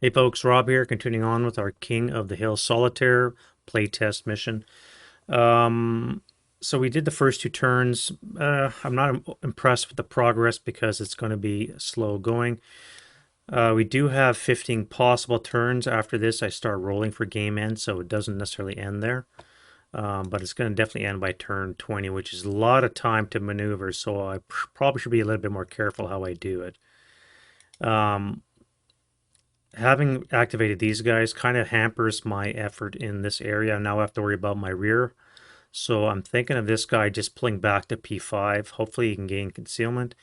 Hey folks, Rob here, continuing on with our King of the Hill Solitaire playtest mission. Um, so we did the first two turns. I'm not impressed with the progress because it's going to be slow going. We do have 15 possible turns. After this, I start rolling for game end, so it doesn't necessarily end there. But it's going to definitely end by turn 20, which is a lot of time to maneuver, so I probably should be a little bit more careful how I do it. Um, Having activated these guys kind of hampers my effort in this area. Now I have to worry about my rear. So I'm thinking of this guy just pulling back to P5. Hopefully he can gain concealment.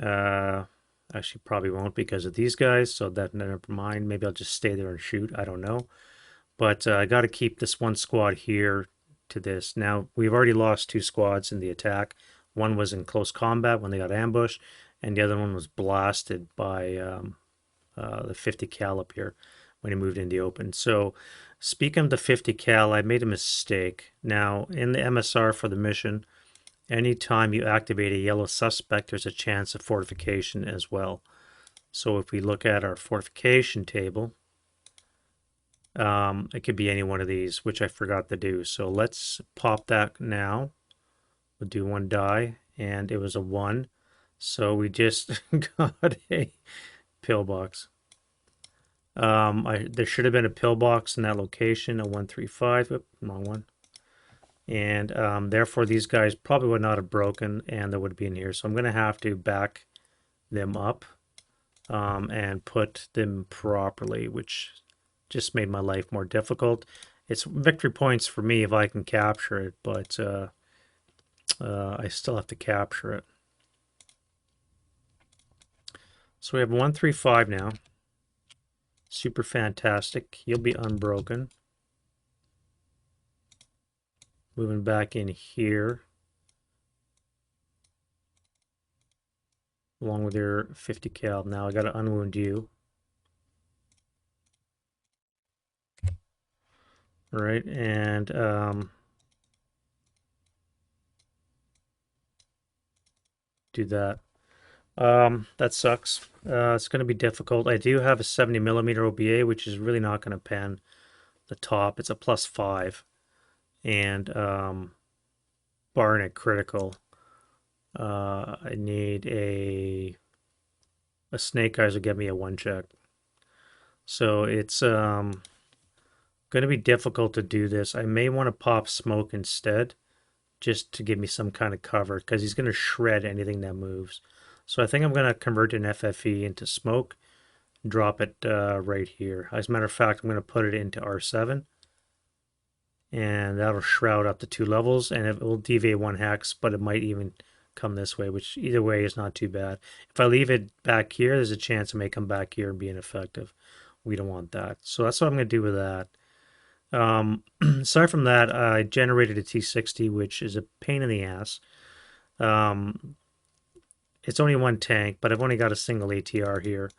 Uh, Actually, probably won't because of these guys. So that never mind. Maybe I'll just stay there and shoot. I don't know. But I got to keep this one squad here to this. Now, we've already lost two squads in the attack. One was in close combat when they got ambushed, and the other one was blasted by the 50 cal up here when he moved in the open. So speaking of the 50 cal, I made a mistake. Now in the MSR for the mission, anytime you activate a yellow suspect, there's a chance of fortification as well. So if we look at our fortification table, it could be any one of these, which I forgot to do. So let's pop that now. We'll do one die, and it was a 1. So we just got a pillbox. There should have been a pillbox in that location, a 135. Oops, wrong one. And therefore, these guys probably would not have broken, and they would be in here. So I'm going to have to back them up and put them properly, which just made my life more difficult. It's victory points for me if I can capture it, but I still have to capture it. So we have 135 now. Super fantastic. He'll be unbroken. Moving back in here. Along with your 50 cal. Now I got to unwound you. All right, and do that. That sucks. It's going to be difficult. I do have a 70 millimeter OBA, which is really not going to pan the top. It's a +5, and barring a critical, I need a snake eyes will get me a 1 check. So it's going to be difficult to do this. I may want to pop smoke instead, just to give me some kind of cover, because he's going to shred anything that moves. So I think I'm going to convert an FFE into smoke, drop it right here. As a matter of fact, I'm going to put it into R7, and that'll shroud up to 2 levels, and it will deviate 1 hex, but it might even come this way, which either way is not too bad. If I leave it back here, there's a chance it may come back here and be ineffective. We don't want that. So that's what I'm going to do with that. Aside from that, I generated a T60, which is a pain in the ass. It's only one tank, but I've only got a single ATR here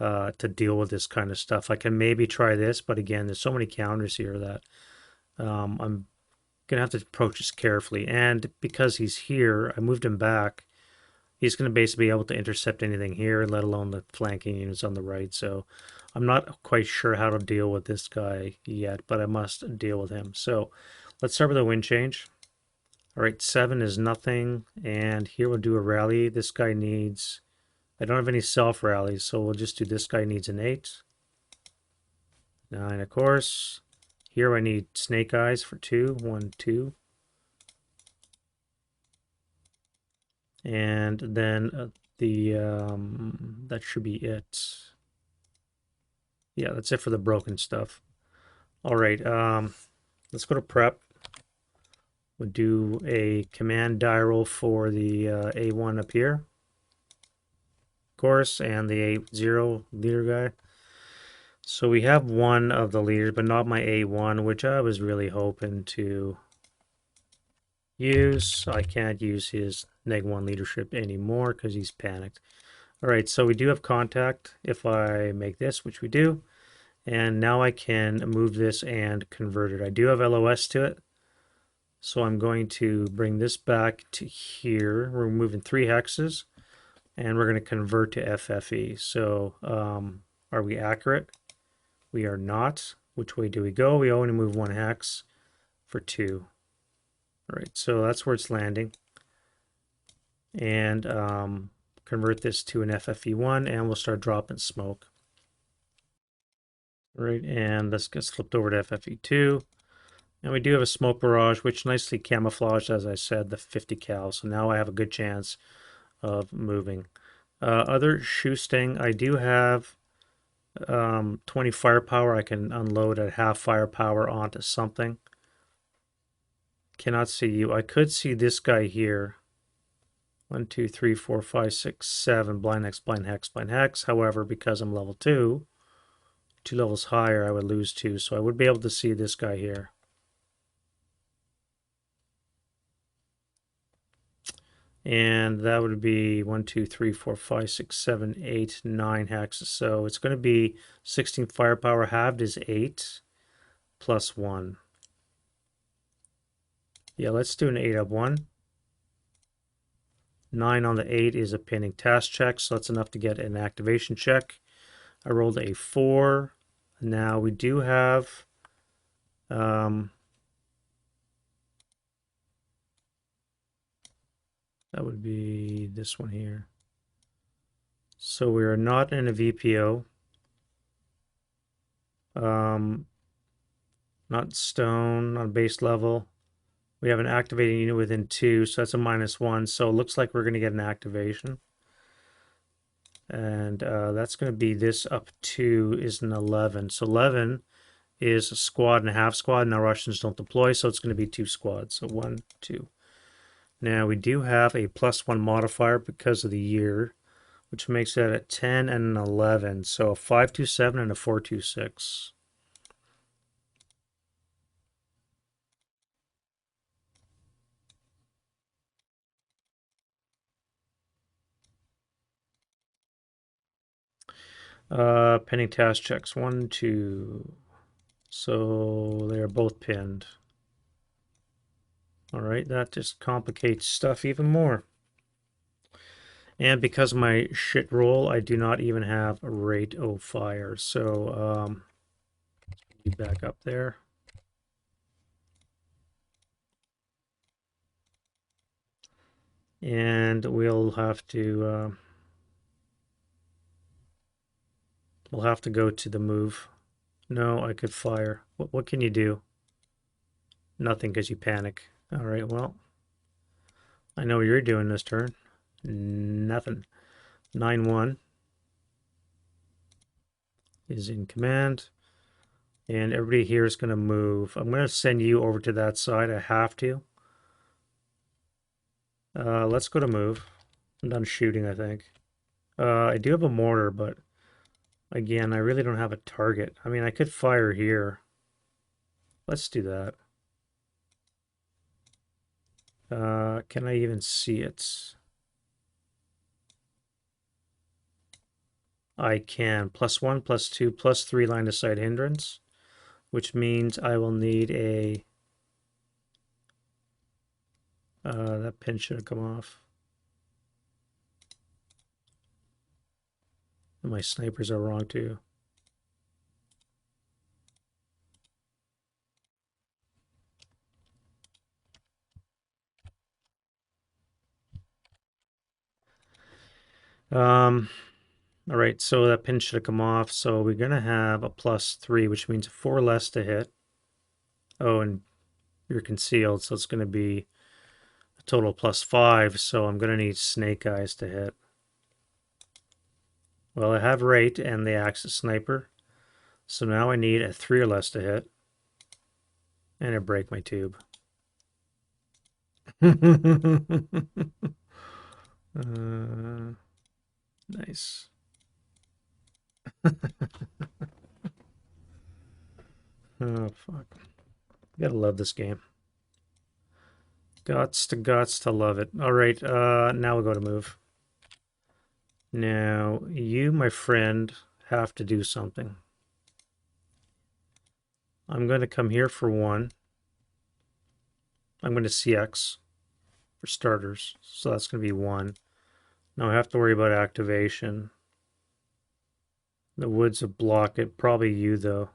to deal with this kind of stuff. I can maybe try this, but again, there's so many counters here that I'm going to have to approach this carefully. And because he's here, I moved him back. He's going to basically be able to intercept anything here, let alone the flanking units on the right. So I'm not quite sure how to deal with this guy yet, but I must deal with him. So let's start with a wind change. All right, 7 is nothing, and here we'll do a rally. This guy needs, I don't have any self rallies, so we'll just do this guy needs an 8. 9, of course. Here I need snake eyes for 2. 1, 2. And then that should be it. Yeah, that's it for the broken stuff. All right, let's go to prep. We'll do a command die roll for the A1 up here, of course, and the A0 leader guy. So we have one of the leaders, but not my A1, which I was really hoping to use. I can't use his -1 leadership anymore because he's panicked. All right, so we do have contact if I make this, which we do. And now I can move this and convert it. I do have LOS to it. So I'm going to bring this back to here. We're moving 3 hexes, and we're going to convert to FFE. So are we accurate? We are not. Which way do we go? We only move 1 hex for 2. All right, so that's where it's landing. And convert this to an FFE1, and we'll start dropping smoke. All right, and this gets flipped over to FFE2. And we do have a smoke barrage, which nicely camouflaged, as I said, the 50 cal. So now I have a good chance of moving. Other shoe sting, I do have 20 firepower. I can unload at half firepower onto something. Cannot see you. I could see this guy here. 1, 2, 3, 4, 5, 6, 7. Blind hex, blind hex, blind hex. However, because I'm level 2, 2 levels higher, I would lose 2. So I would be able to see this guy here. And that would be 1, 2, 3, 4, 5, 6, 7, 8, 9 hexes. So it's going to be 16 firepower. Halved is 8 plus 1. Yeah, let's do an 8 up 1. 9 on the 8 is a pinning task check, so that's enough to get an activation check. I rolled a 4. Now we do have that would be this one here. So we are not in a VPO. Not stone on base level. We have an activating unit within 2, so that's a -1. So it looks like we're going to get an activation. And that's going to be this up 2 is an 11. So 11 is a squad and a half squad. Now Russians don't deploy, so it's going to be 2 squads. So 1, 2. Now we do have a +1 modifier because of the year, which makes it a 10 and an 11. So a 527 and a 426. Pending task checks. 1, 2. So they are both pinned. All right, that just complicates stuff even more. And because of my shit roll, I do not even have a rate of fire. So be back up there. And we'll have to go to the move. No, I could fire. What can you do? Nothing, because you panic. All right, well, I know what you're doing this turn. Nothing. 9-1 is in command. And everybody here is going to move. I'm going to send you over to that side. I have to. Let's go to move. I'm done shooting, I think. I do have a mortar, but again, I really don't have a target. I mean, I could fire here. Let's do that. Can I even see it? I can. +1, +2, +3 line of sight hindrance, which means I will need a... that pin should have come off. And my snipers are wrong too. All right, so that pin should have come off. So we're going to have a +3, which means 4 less to hit. Oh, and you're concealed, so it's going to be a total +5. So I'm going to need snake eyes to hit. Well, I have rate and the Axis sniper. So now I need a 3 or less to hit. And I break my tube. Nice. Oh, fuck. You gotta love this game. Gots to love it. All right, now we'll go to move. Now, you, my friend, have to do something. I'm going to come here for 1. I'm going to CX for starters. So that's going to be 1. Now I have to worry about activation. The woods will block it. Probably you, though.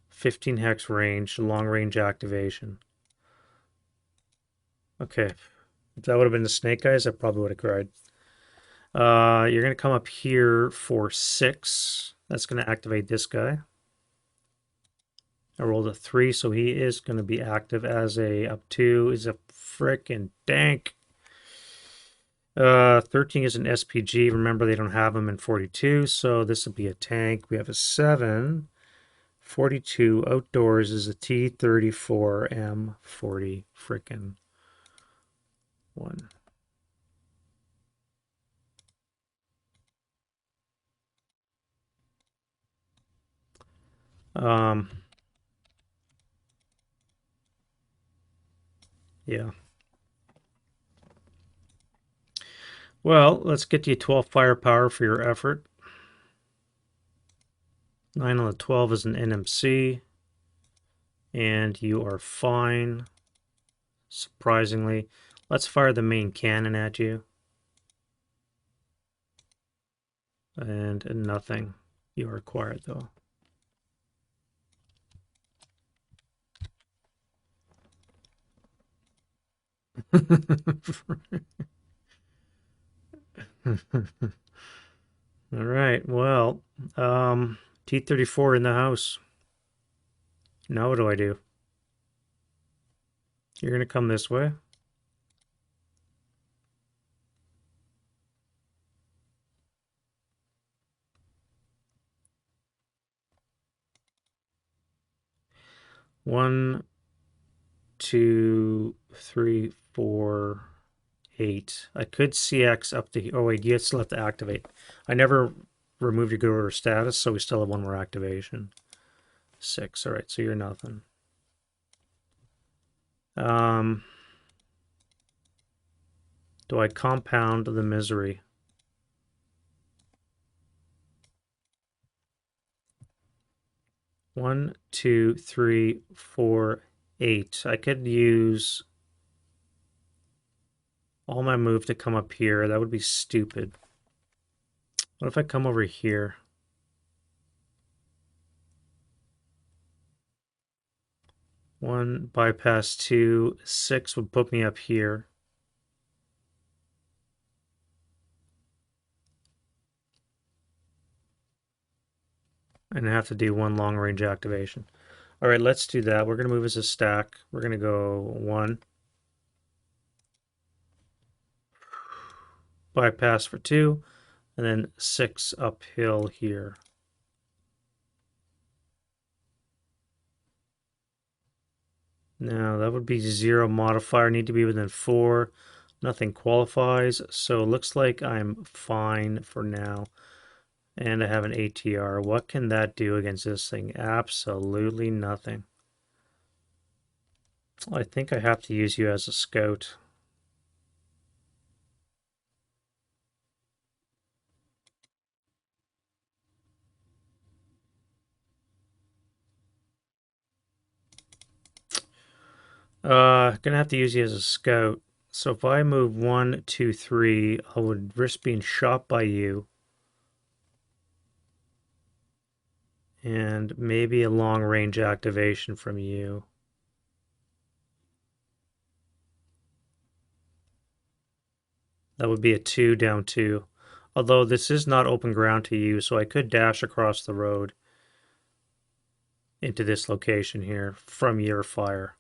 15 hex range, long range activation. Okay. If that would have been the snake eyes, I probably would have cried. You're going to come up here for 6. That's going to activate this guy. I rolled a 3, so he is going to be active as a up 2 is a frickin' dank. 13 is an SPG. Remember, they don't have them in 42, so this will be a tank. We have a 7. 42 outdoors is a T34 M40 frickin' 1. Um, yeah. Well, let's get you 12 firepower for your effort. 9 on the 12 is an NMC. And you are fine. Surprisingly. Let's fire the main cannon at you. And nothing. You are quiet, though. All right. Well, T-34 in the house. Now what do I do? You're going to come this way. One, two, three, 4, 8. I could CX up to here. Oh, wait, you still have to activate. I never removed your good order status, so we still have one more activation. 6. All right, so you're nothing. Do I compound the misery? One, two, three, 4, 8. I could use all my move to come up here. That would be stupid. What if I come over here? One, bypass 2, 6 would put me up here. And I have to do one long range activation. All right, let's do that. We're going to move as a stack. We're going to go 1. Bypass for 2. And then 6 uphill here. Now that would be 0 modifier. Need to be within 4. Nothing qualifies. So it looks like I'm fine for now. And I have an ATR. What can that do against this thing? Absolutely nothing. I think I have to use you as a scout. Gonna have to use you as a scout. So if I move 1, 2, 3, I would risk being shot by you. And maybe a long range activation from you. That would be a 2 down 2. Although this is not open ground to you, so I could dash across the road into this location here from your fire.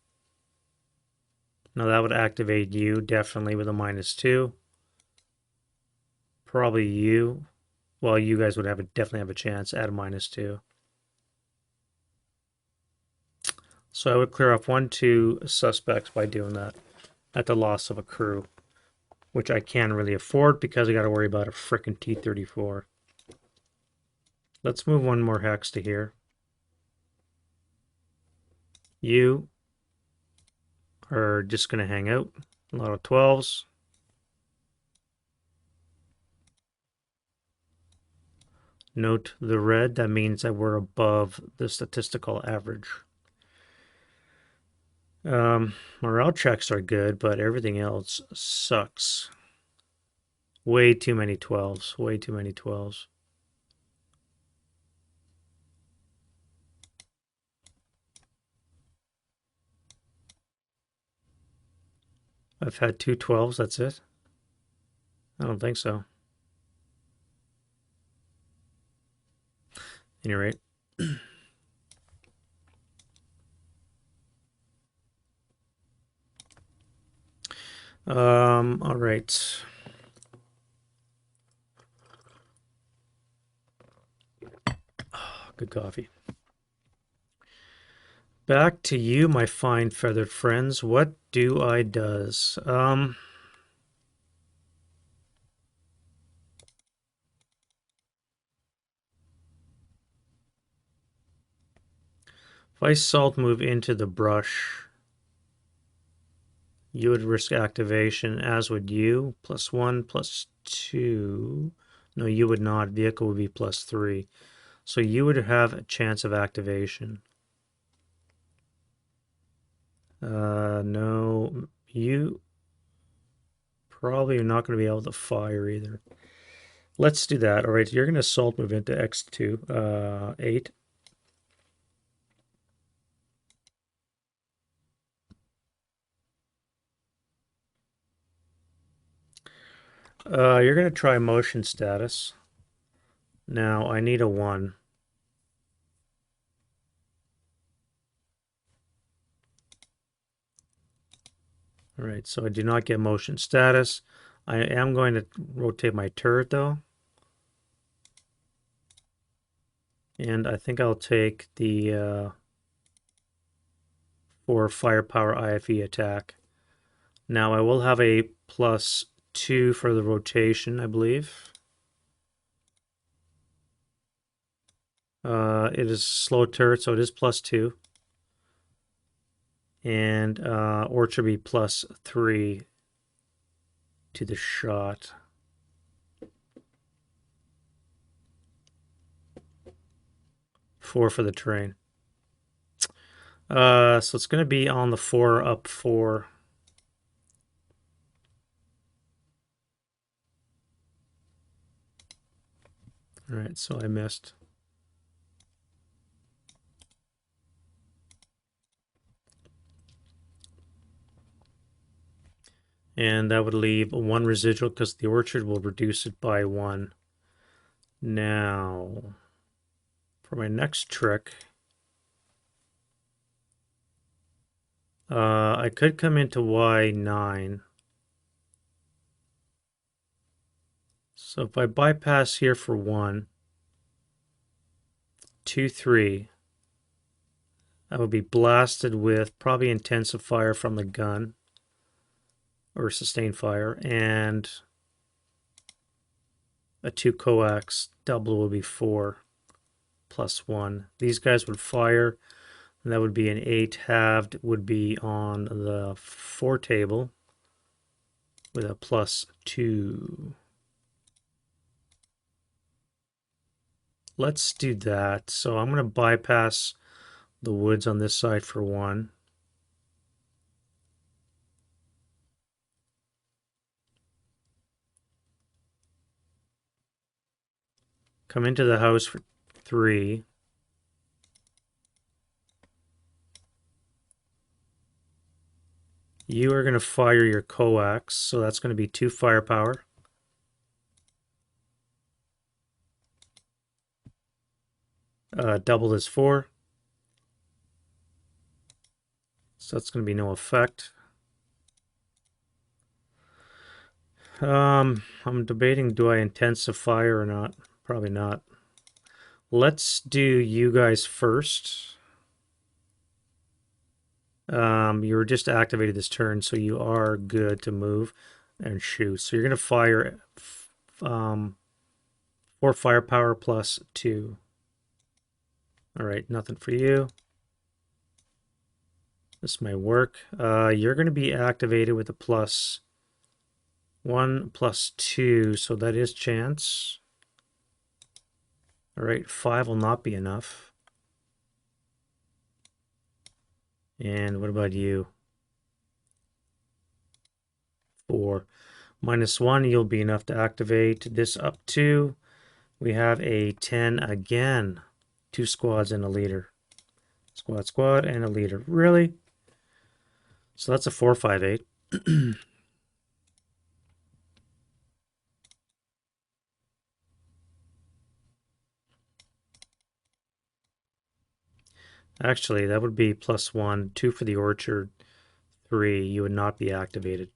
Now that would activate you definitely with a -2. Probably you. Well, you guys would definitely have a chance at a -2. So I would clear off 1, 2 suspects by doing that at the loss of a crew, which I can't really afford because I got to worry about a frickin' T-34. Let's move one more hex to here. You are just going to hang out. A lot of 12s. Note the red. That means that we're above the statistical average. Morale checks are good, but everything else sucks. Way too many 12s. Way too many 12s. I've had two 12s, that's it? I don't think so. At any rate. All right. Oh, good coffee. Back to you, my fine feathered friends. What do I does? If I salt move into the brush, you would risk activation, as would you. +1, +2. No, you would not. Vehicle would be +3. So you would have a chance of activation. No, you probably are not going to be able to fire either. Let's do that. All right, you're going to salt move into X2, 8. You're going to try motion status. Now, I need a 1. All right, so I do not get motion status. I am going to rotate my turret, though. And I think I'll take the 4 firepower IFE attack. Now, I will have a +2 for the rotation, I believe. It is slow turret, so it is +2. And Orchard be +3 to the shot. Four for the terrain. So it's going to be on the 4 up 4. All right, so I missed. And that would leave 1 residual because the orchard will reduce it by 1. Now, for my next trick, I could come into Y9. So if I bypass here for 1, 2, 3, I would be blasted with probably intensive fire from the gun or sustained fire, and a 2 coax. Double would be 4 +1. These guys would fire, and that would be an 8. Halved would be on the 4 table with a +2. Let's do that. So I'm going to bypass the woods on this side for 1. Come into the house for 3. You are going to fire your coax, so that's going to be 2 firepower. Double is 4. So that's going to be no effect. I'm debating, do I intensify or not? Probably not. Let's do you guys first. You were just activated this turn, so you are good to move and shoot. So you're going to fire 4 firepower +2. All right, nothing for you. This may work. You're going to be activated with a +1, +2, so that is chance. All right, 5 will not be enough. And what about you? 4. -1, you'll be enough to activate this up to. We have a 10 again. 2 squads and a leader. Squad, and a leader. Really? So that's a 458. Actually, that would be +1, 2 for the orchard, 3. You would not be activated.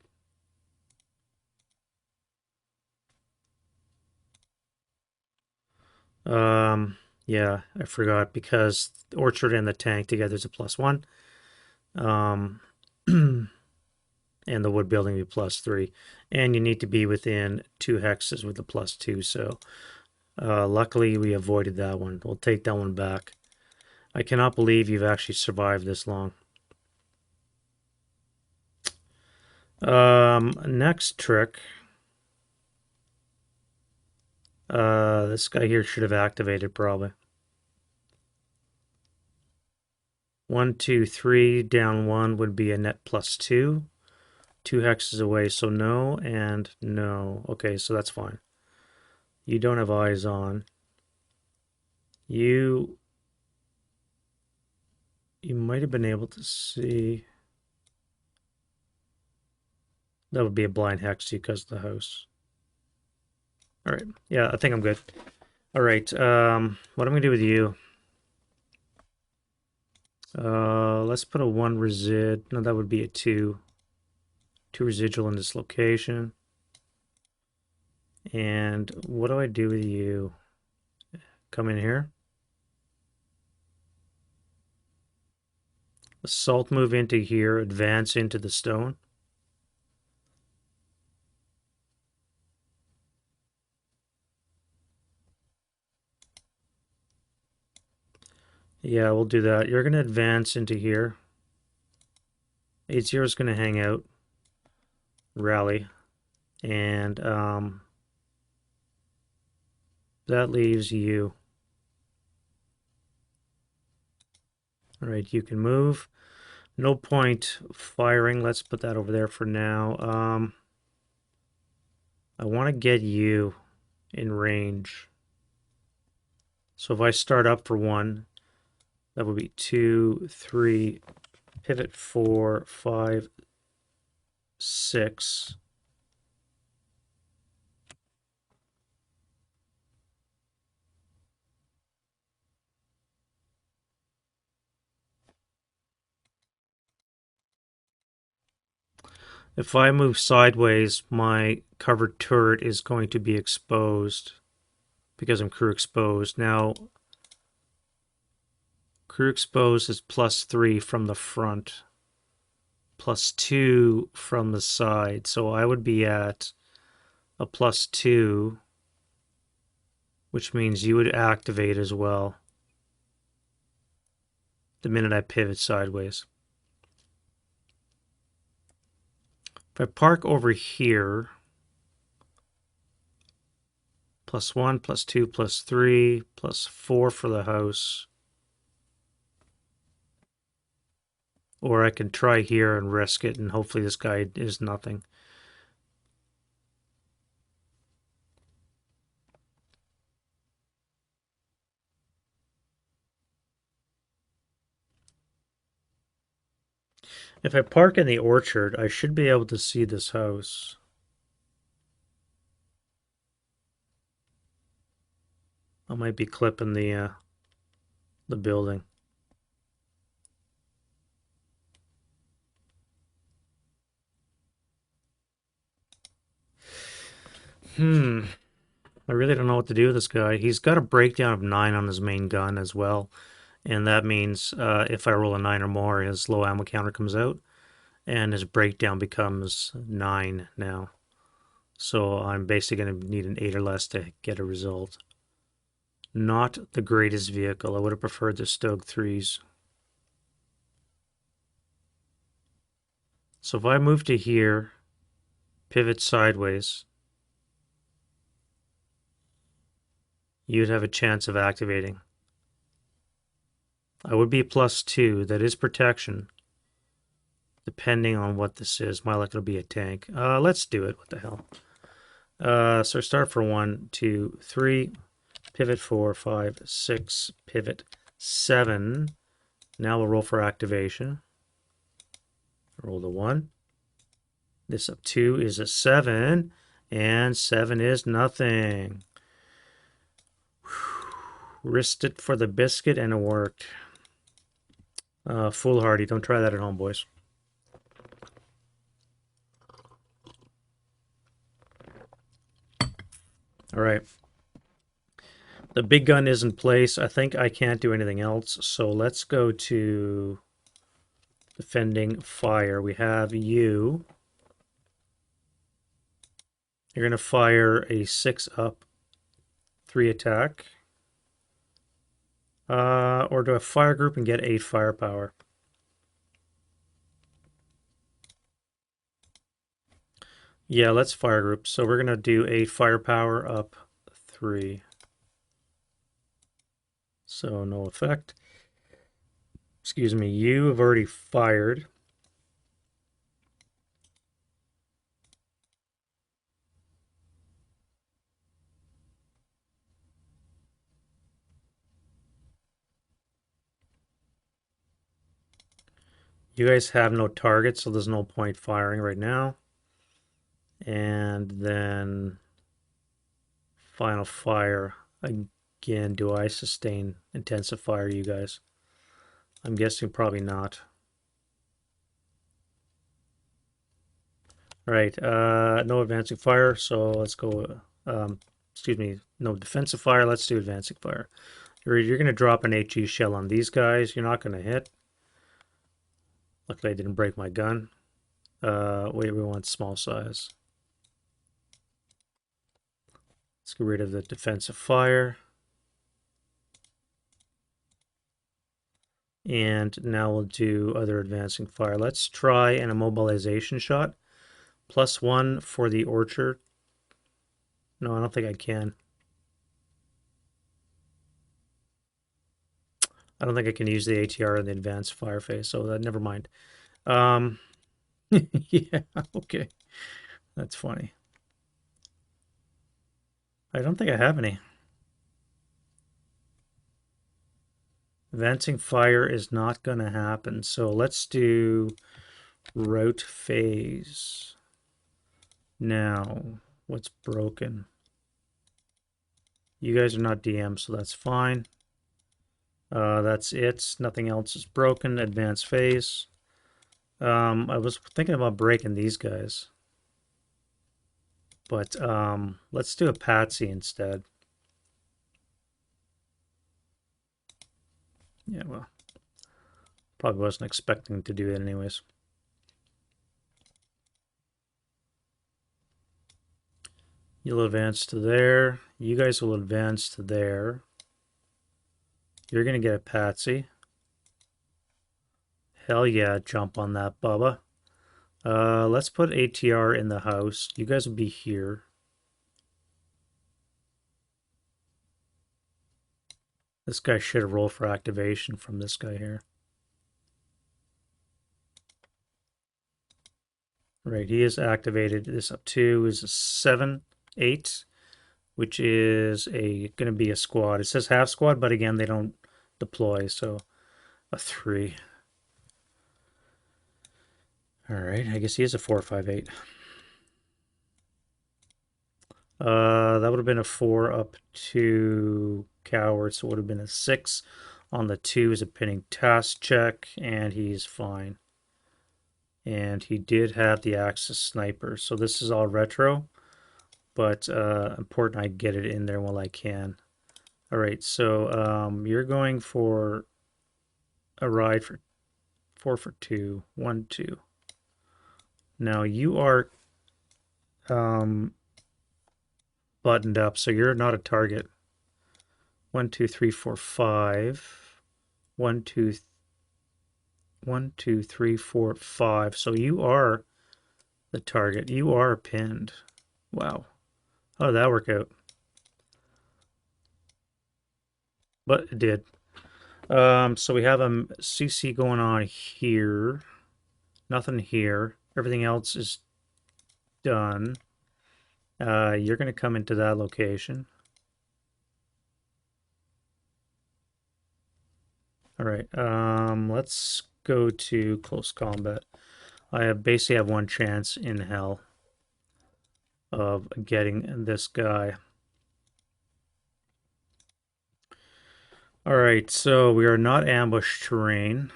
Yeah, I forgot because the orchard and the tank together is a +1. And the wood building would be +3. And you need to be within 2 hexes with the +2. So luckily we avoided that one. We'll take that one back. I cannot believe you've actually survived this long. Next trick. This guy here should have activated probably. 1, 2, 3, down 1 would be a net +2. 2 hexes away, so no and no. Okay, so that's fine. You don't have eyes on. You might have been able to see. That would be a blind hex because of the house. All right. Yeah, I think I'm good. All right. What I'm gonna do with you? Let's put a 1 resid. No, that would be a 2. 2 residual in this location. And what do I do with you? Come in here. Assault move into here. Advance into the stone. Yeah, we'll do that. You're going to advance into here. 8-0 is going to hang out. Rally. And that leaves you. All right, you can move. No point firing. Let's put that over there for now. I want to get you in range. So if I start up for 1, that would be 2, 3, pivot 4, 5, 6. If I move sideways, my covered turret is going to be exposed because I'm crew exposed. Now, crew exposed is +3 from the front, +2 from the side. So I would be at a +2, which means you would activate as well the minute I pivot sideways. If I park over here, +1, +2, +3, +4 for the house. Or I can try here and risk it, and hopefully this guy is nothing. If I park in the orchard, I should be able to see this house. I might be clipping the building. I really don't know what to do with this guy. He's got a breakdown of 9 on his main gun as well. And that means if I roll a 9 or more, his low ammo counter comes out. And his breakdown becomes 9 now. So I'm basically going to need an 8 or less to get a result. Not the greatest vehicle. I would have preferred the Stoke 3s. So if I move to here, pivot sideways, you'd have a chance of activating. I would be +2. That is protection. depending on what this is. My luck, it'll be a tank. Let's do it. What the hell? So start for 1, 2, 3, pivot 4, 5, 6, pivot 7. Now we'll roll for activation. Roll the 1. This up 2 is a 7, and 7 is nothing. Risked it for the biscuit, and it worked. Foolhardy. Don't try that at home, boys. All right. The big gun is in place. I think I can't do anything else. So let's go to defending fire. We have you. You're going to fire a 6 up, 3 attack. Or do a fire group and get 8 firepower. Yeah, let's fire group. So we're going to do 8 firepower up 3. So no effect. Excuse me, you have already fired. You guys have no target, so there's no point firing right now. And then final fire. Again, do I sustain intensive fire, you guys? I'm guessing probably not. All right, no advancing fire, so let's go, excuse me, no defensive fire, let's do advancing fire. You're going to drop an HE shell on these guys. You're not going to hit. Luckily I didn't break my gun. Wait, we want small size. Let's get rid of the defensive fire. And now we'll do other advancing fire. Let's try an immobilization shot. +1 for the orchard. No, I don't think I can. I don't think I can use the ATR in the advanced fire phase, so never mind. Yeah, okay. That's funny. I don't think I have any. Advancing fire is not going to happen, so let's do route phase. Now, what's broken? You guys are not DM, so that's fine. That's it. Nothing else is broken. Advanced phase. I was thinking about breaking these guys. But let's do a patsy instead. Yeah, well, probably wasn't expecting to do it anyways. You'll advance to there. You guys will advance to there. You're going to get a patsy. Hell yeah, jump on that, Bubba. Let's put ATR in the house. You guys will be here. This guy should have rolled for activation from this guy here. Right, he is activated. This up 2 is a 7, 8, which is going to be a squad. It says half squad, but again, they don't deploy, so a 3. All right, I guess he is a 4, 5, 8. That would have been a 4 up to coward, so it would have been a 6. On the 2 is a pinning task check, and he's fine. And he did have the Axis sniper, so this is all retro, but important I get it in there while I can. All right, so you're going for a ride for 4 for 2, 1, 2. Now you are buttoned up, so you're not a target. 1, 2, 3, 4, 5. 1, 2, 1, 2, 3, 4, 5. So you are the target. You are pinned. Wow. How did that work out? But it did. So we have a CC going on here. Nothing here. Everything else is done. You're going to come into that location. All right. Let's go to close combat. I basically have one chance in hell of getting this guy. All right, so we are not ambush terrain.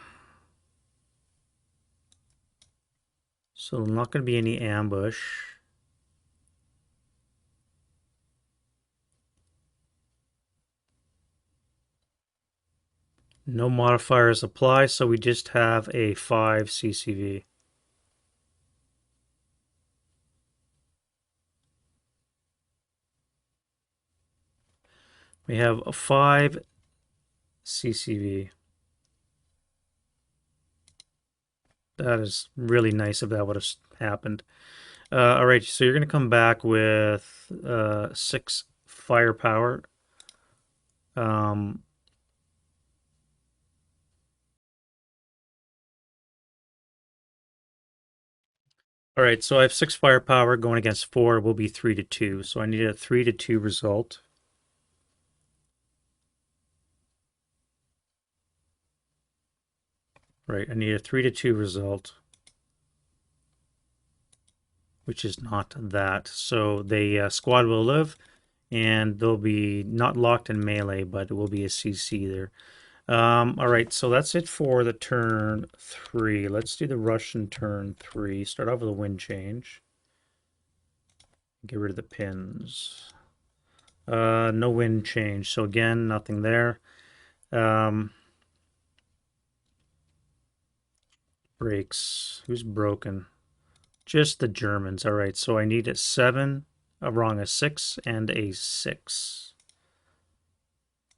So not going to be any ambush. No modifiers apply, so we just have a 5 CCV. We have a 5 CCV. That is really nice if that would have happened. All right, so you're going to come back with 6 firepower. Um, all right, so I have 6 firepower going against 4 will be 3 to 2. So I need a 3 to 2 result. Right, I need a 3 to 2 result, which is not that. So the squad will live, and they'll be not locked in melee, but it will be a CC there. All right, so that's it for the turn 3. Let's do the Russian turn 3. Start off with a wind change. Get rid of the pins. No wind change. So again, nothing there. Brakes. Who's broken? Just the Germans. All right, so I need a 7, a 6, and a 6.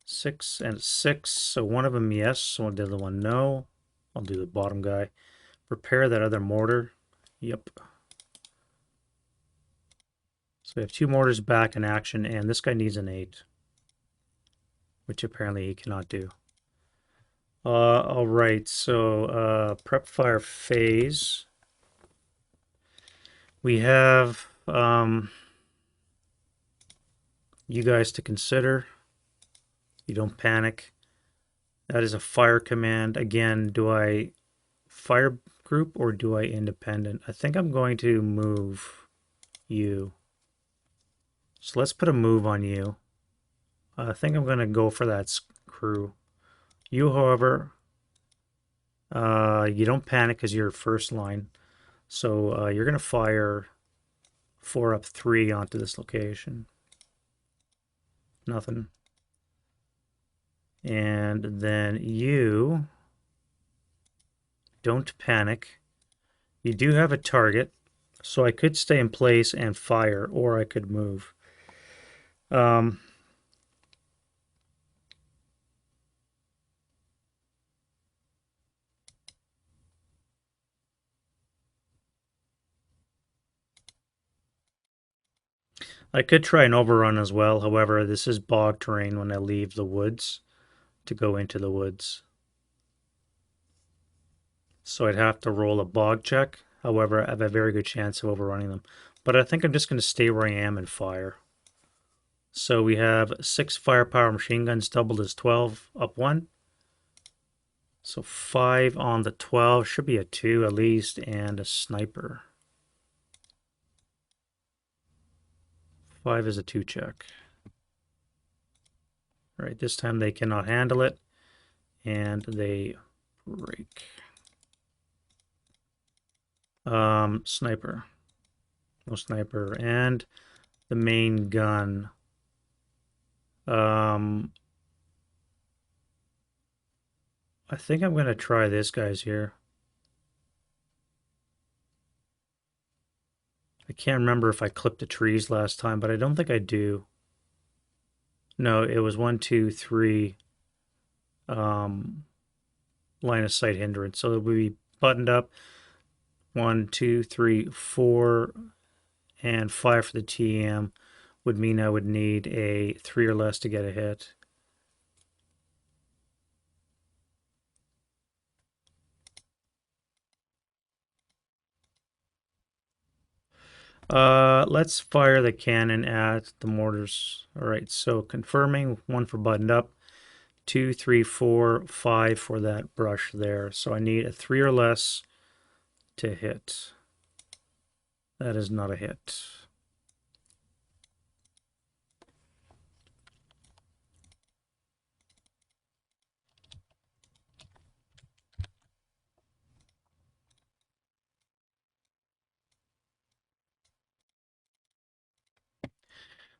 6 and 6. So one of them, yes. So the other one, no. I'll do the bottom guy. Repair that other mortar. Yep. So we have 2 mortars back in action, and this guy needs an 8, which apparently he cannot do. All right, so prep fire phase. We have you guys to consider. You don't panic. That is a fire command. Again, do I fire group or do I independent? I think I'm going to move you. So let's put a move on you. I think I'm going to go for that crew. You, however, you don't panic because you're first line. So you're going to fire 4 up 3 onto this location. Nothing. And then you don't panic. You do have a target, so I could stay in place and fire, or I could move. I could try an overrun as well. However, this is bog terrain when I leave the woods to go into the woods. So I'd have to roll a bog check. However, I have a very good chance of overrunning them. But I think I'm just going to stay where I am and fire. So we have 6 firepower machine guns doubled as 12 up 1. So 5 on the 12 should be a 2 at least, and a sniper. 5 is a 2 check. All right, this time they cannot handle it, and they break. Sniper. No sniper. And the main gun. I think I'm going to try this guy's here. I can't remember if I clipped the trees last time, but I don't think I do. No, it was 1, 2, 3 line of sight hindrance. So it would be buttoned up 1, 2, 3, 4, and 5 for the TM would mean I would need a 3 or less to get a hit. Let's fire the cannon at the mortars. All right, so confirming, 1 for buttoned up, 2, 3, 4, 5 for that brush there. So I need a 3 or less to hit. That is not a hit.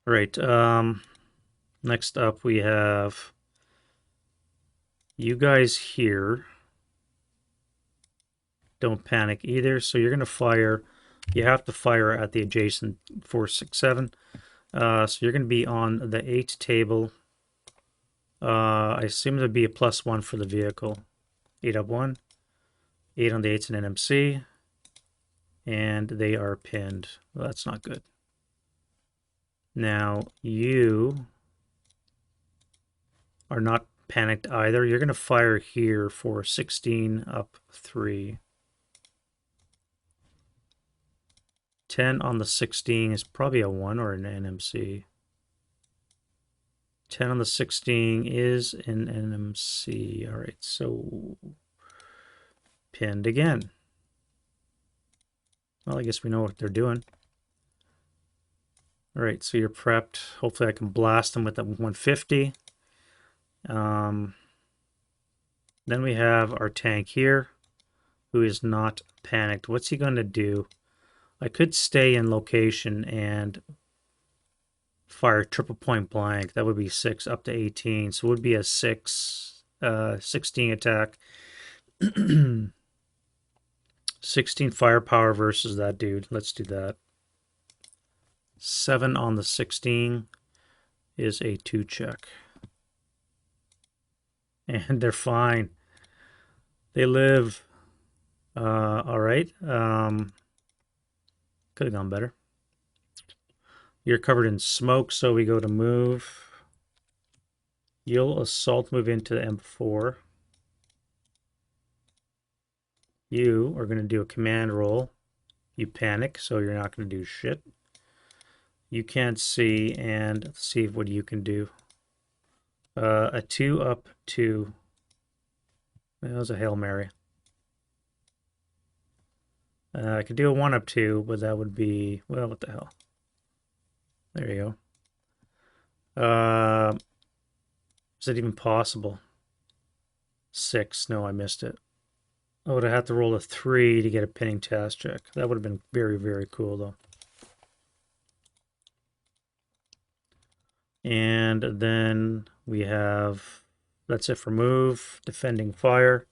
All right, next up we have you guys here. Don't panic either. So you're going to fire, you have to fire at the adjacent 4, 6, 7. So you're going to be on the 8 table. I assume there'd be a +1 for the vehicle. 8 up 1. 8 on the 8's an NMC. And they are pinned. Well, that's not good. Now you are not panicked either. You're going to fire here for 16 up 3. 10 on the 16 is probably a 1 or an NMC. 10 on the 16 is an NMC. All right, so pinned again. Well, I guess we know what they're doing. All right, so you're prepped. Hopefully I can blast them with the 150. Then we have our tank here, who is not panicked. What's he going to do? I could stay in location and fire triple point blank. That would be 6 up to 18. So it would be a 16 attack. 16 firepower versus that dude. Let's do that. 7 on the 16 is a 2 check. And they're fine. They live. All right. Could have gone better. You're covered in smoke, so we go to move. You'll assault move into the M4. You are going to do a command roll. You panic, so you're not going to do shit. You can't see, and see what you can do. A 2 up 2. That was a Hail Mary. I could do a 1 up 2, but that would be, well, what the hell. There you go. Is it even possible? 6. No, I missed it. I would have had to roll a 3 to get a pinning task check. That would have been very, very cool, though. And then we have, that's it for move, defending fire.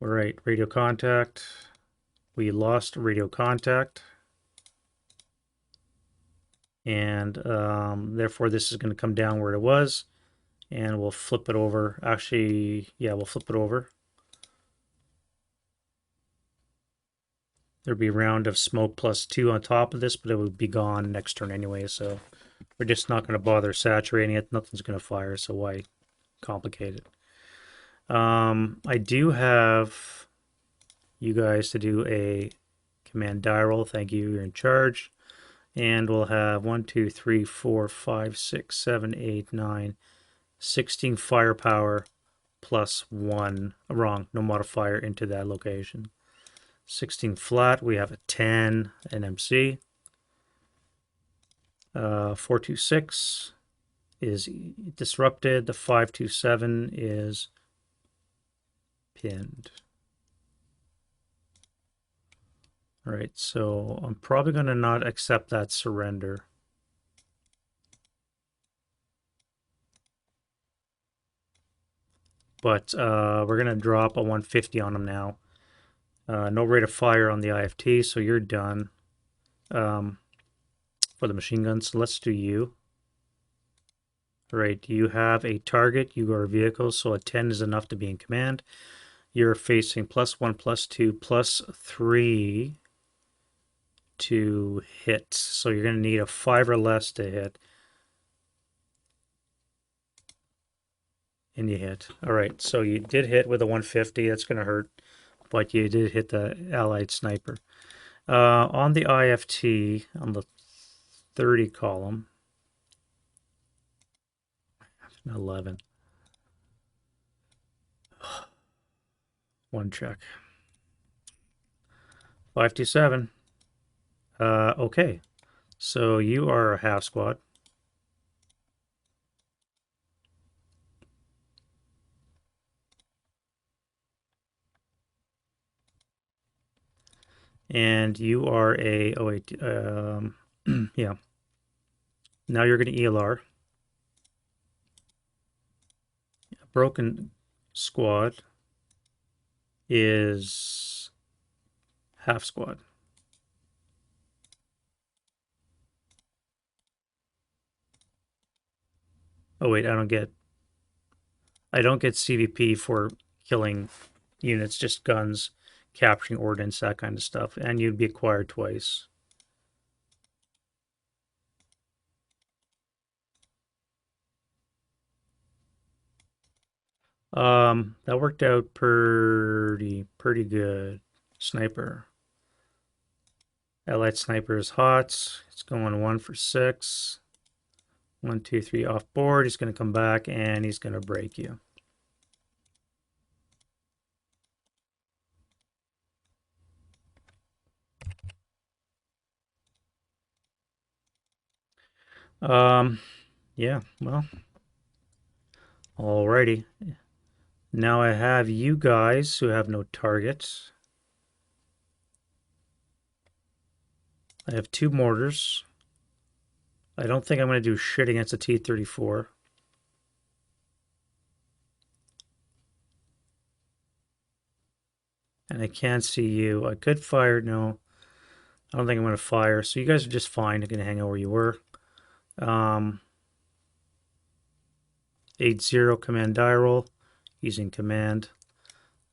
All right, radio contact. We lost radio contact. And therefore this is going to come down where it was. And we'll flip it over. Actually, yeah, we'll flip it over. There'd be a round of smoke +2 on top of this, but it would be gone next turn anyway, so we're just not going to bother saturating it. Nothing's going to fire, so why complicate it? I do have you guys to do a command die roll. Thank you, you're in charge. And we'll have 1, 2, 3, 4, 5, 6, 7, 8, 9, 16 firepower +1. Wrong, no modifier into that location. 16 flat, we have a 10 NMC. 426 is disrupted. The 527 is pinned. All right, so I'm probably going to not accept that surrender. But we're going to drop a 150 on them now. No rate of fire on the IFT, so you're done for the machine gun. So let's do you. All right, you have a target. You are a vehicle, so a 10 is enough to be in command. You're facing +1, +2, +3 to hit. So you're going to need a 5 or less to hit. And you hit. All right, so you did hit with a 150. That's going to hurt, but you did hit the allied sniper. On the IFT, on the 30 column, 11, one check. 527. Okay. So you are a half squad. And you are a, oh wait, yeah. Now you're going to ELR. A broken squad is half squad. Oh wait, I don't get CVP for killing units, just guns, capturing ordnance, that kind of stuff. And you'd be acquired twice. That worked out pretty good. Sniper. Allied sniper is hot. It's going 1 for 6. 1, 2, 3 off board. He's going to come back and he's going to break you. Um, yeah, well, alrighty. Now I have you guys who have no targets. I have 2 mortars. I don't think I'm going to do shit against a T-34. And I can't see you. I could fire. No, I don't think I'm going to fire. So you guys are just fine. You're going to hang out where you were. 8-0 command die roll using command.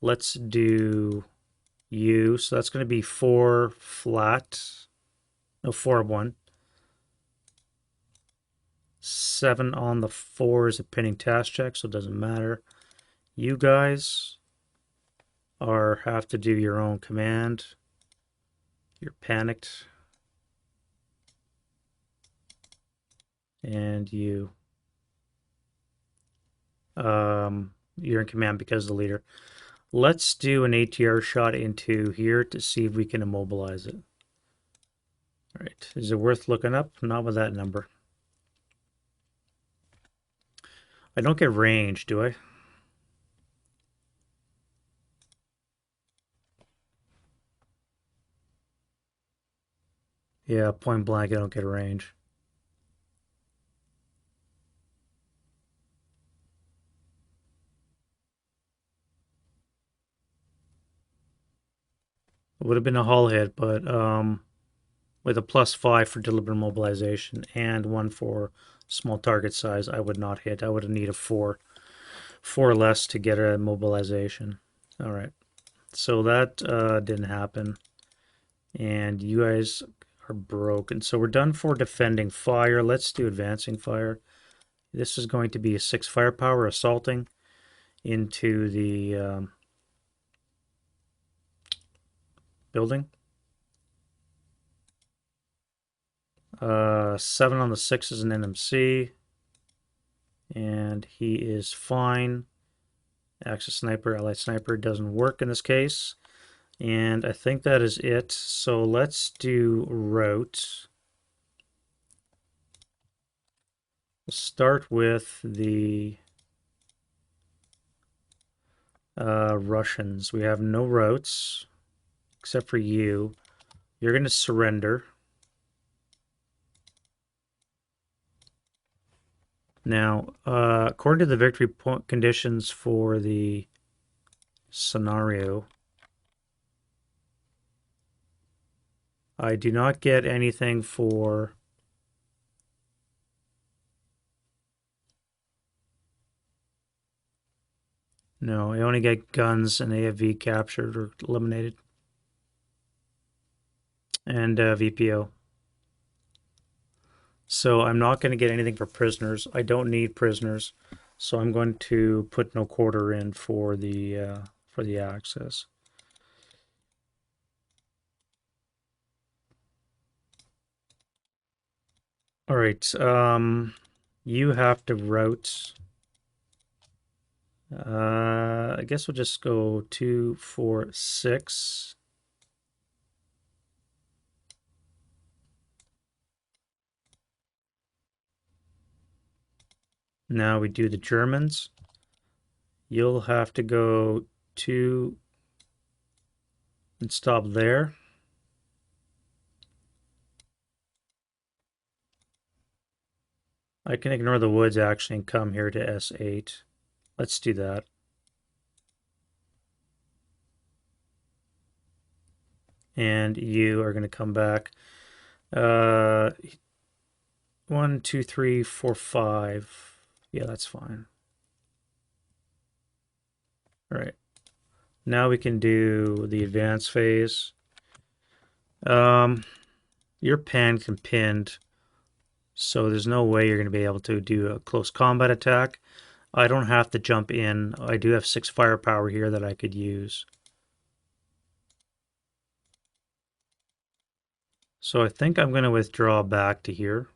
Let's do you. So that's going to be 4 flat. No, 4 of 1. 7 on the 4 is a pinning task check, so it doesn't matter. You guys have to do your own command. You're panicked. And you're in command because of the leader. Let's do an ATR shot into here to see if we can immobilize it. All right, is it worth looking up? Not with that number. I don't get range, do I? Yeah, point blank, I don't get a range. It would have been a hull hit, but with a +5 for deliberate mobilization and 1 for small target size, I would not hit. I would need a 4 less to get a mobilization. All right, so that didn't happen, and you guys are broken. So we're done for defending fire. Let's do advancing fire. This is going to be a 6 firepower assaulting into the building. 7 on the 6 is an NMC, and he is fine. Axis sniper, allied sniper doesn't work in this case. And I think that is it. So let's do route. We'll start with the Russians. We have no routes except for you. You're going to surrender. Now, according to the victory point conditions for the scenario, I do not get anything for... No, I only get guns and AFV captured or eliminated. And VPO. So I'm not going to get anything for prisoners. I don't need prisoners. So I'm going to put no quarter in for the access. All right. You have to route. I guess we'll just go 2, 4, 6. Now we do the Germans. You'll have to go 2 and stop there. I can ignore the woods actually and come here to S8. Let's do that. And you are going to come back. Uh, 1, 2, 3, 4, 5. Yeah, that's fine. All right. Now we can do the advance phase. You're panicked and pinned, so there's no way you're going to be able to do a close combat attack. I don't have to jump in. I do have 6 firepower here that I could use. So I think I'm going to withdraw back to here.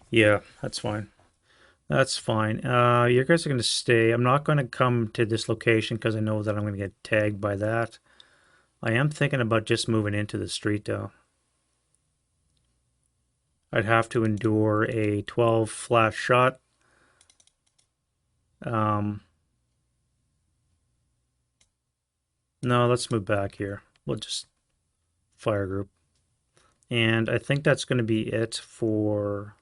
Yeah, that's fine. That's fine. You guys are going to stay. I'm not going to come to this location because I know that I'm going to get tagged by that. I am thinking about just moving into the street though. I'd have to endure a 12 flat shot. Um, no, let's move back here. We'll just fire group. And I think that's going to be it for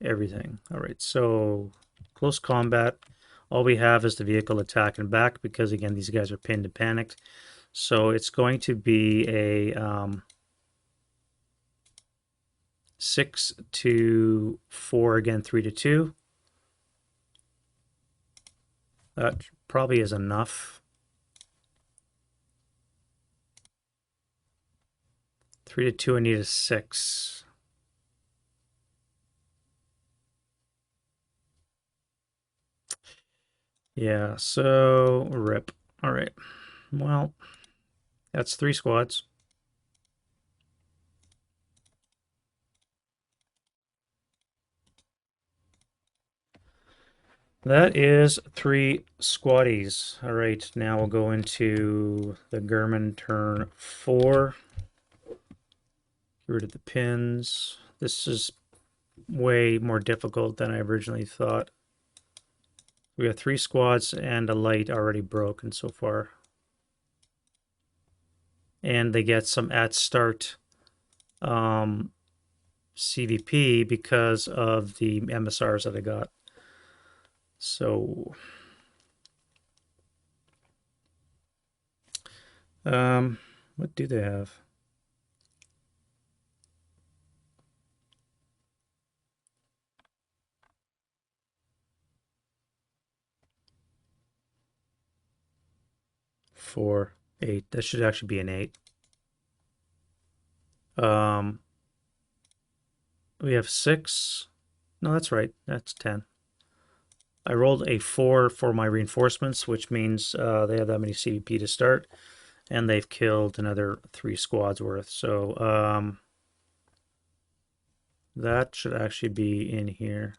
everything. All right, so close combat. All we have is the vehicle attacking back because, again, these guys are pinned and panicked. So it's going to be a 6 to 4, again, 3 to 2. That probably is enough. 3 to 2, I need a 6. Yeah, so rip. All right. Well, that's 3 squads. That is 3 squaddies. All right, now we'll go into the German turn 4. Get rid of the pins. This is way more difficult than I originally thought. We have 3 squads and a light already broken so far. And they get some at start CVP because of the MSRs that I got. So, what do they have? Four, 8. That should actually be an 8. Um, we have 6. No, that's right. That's 10. I rolled a 4 for my reinforcements, which means they have that many CVP to start, and they've killed another 3 squads worth. So that should actually be in here.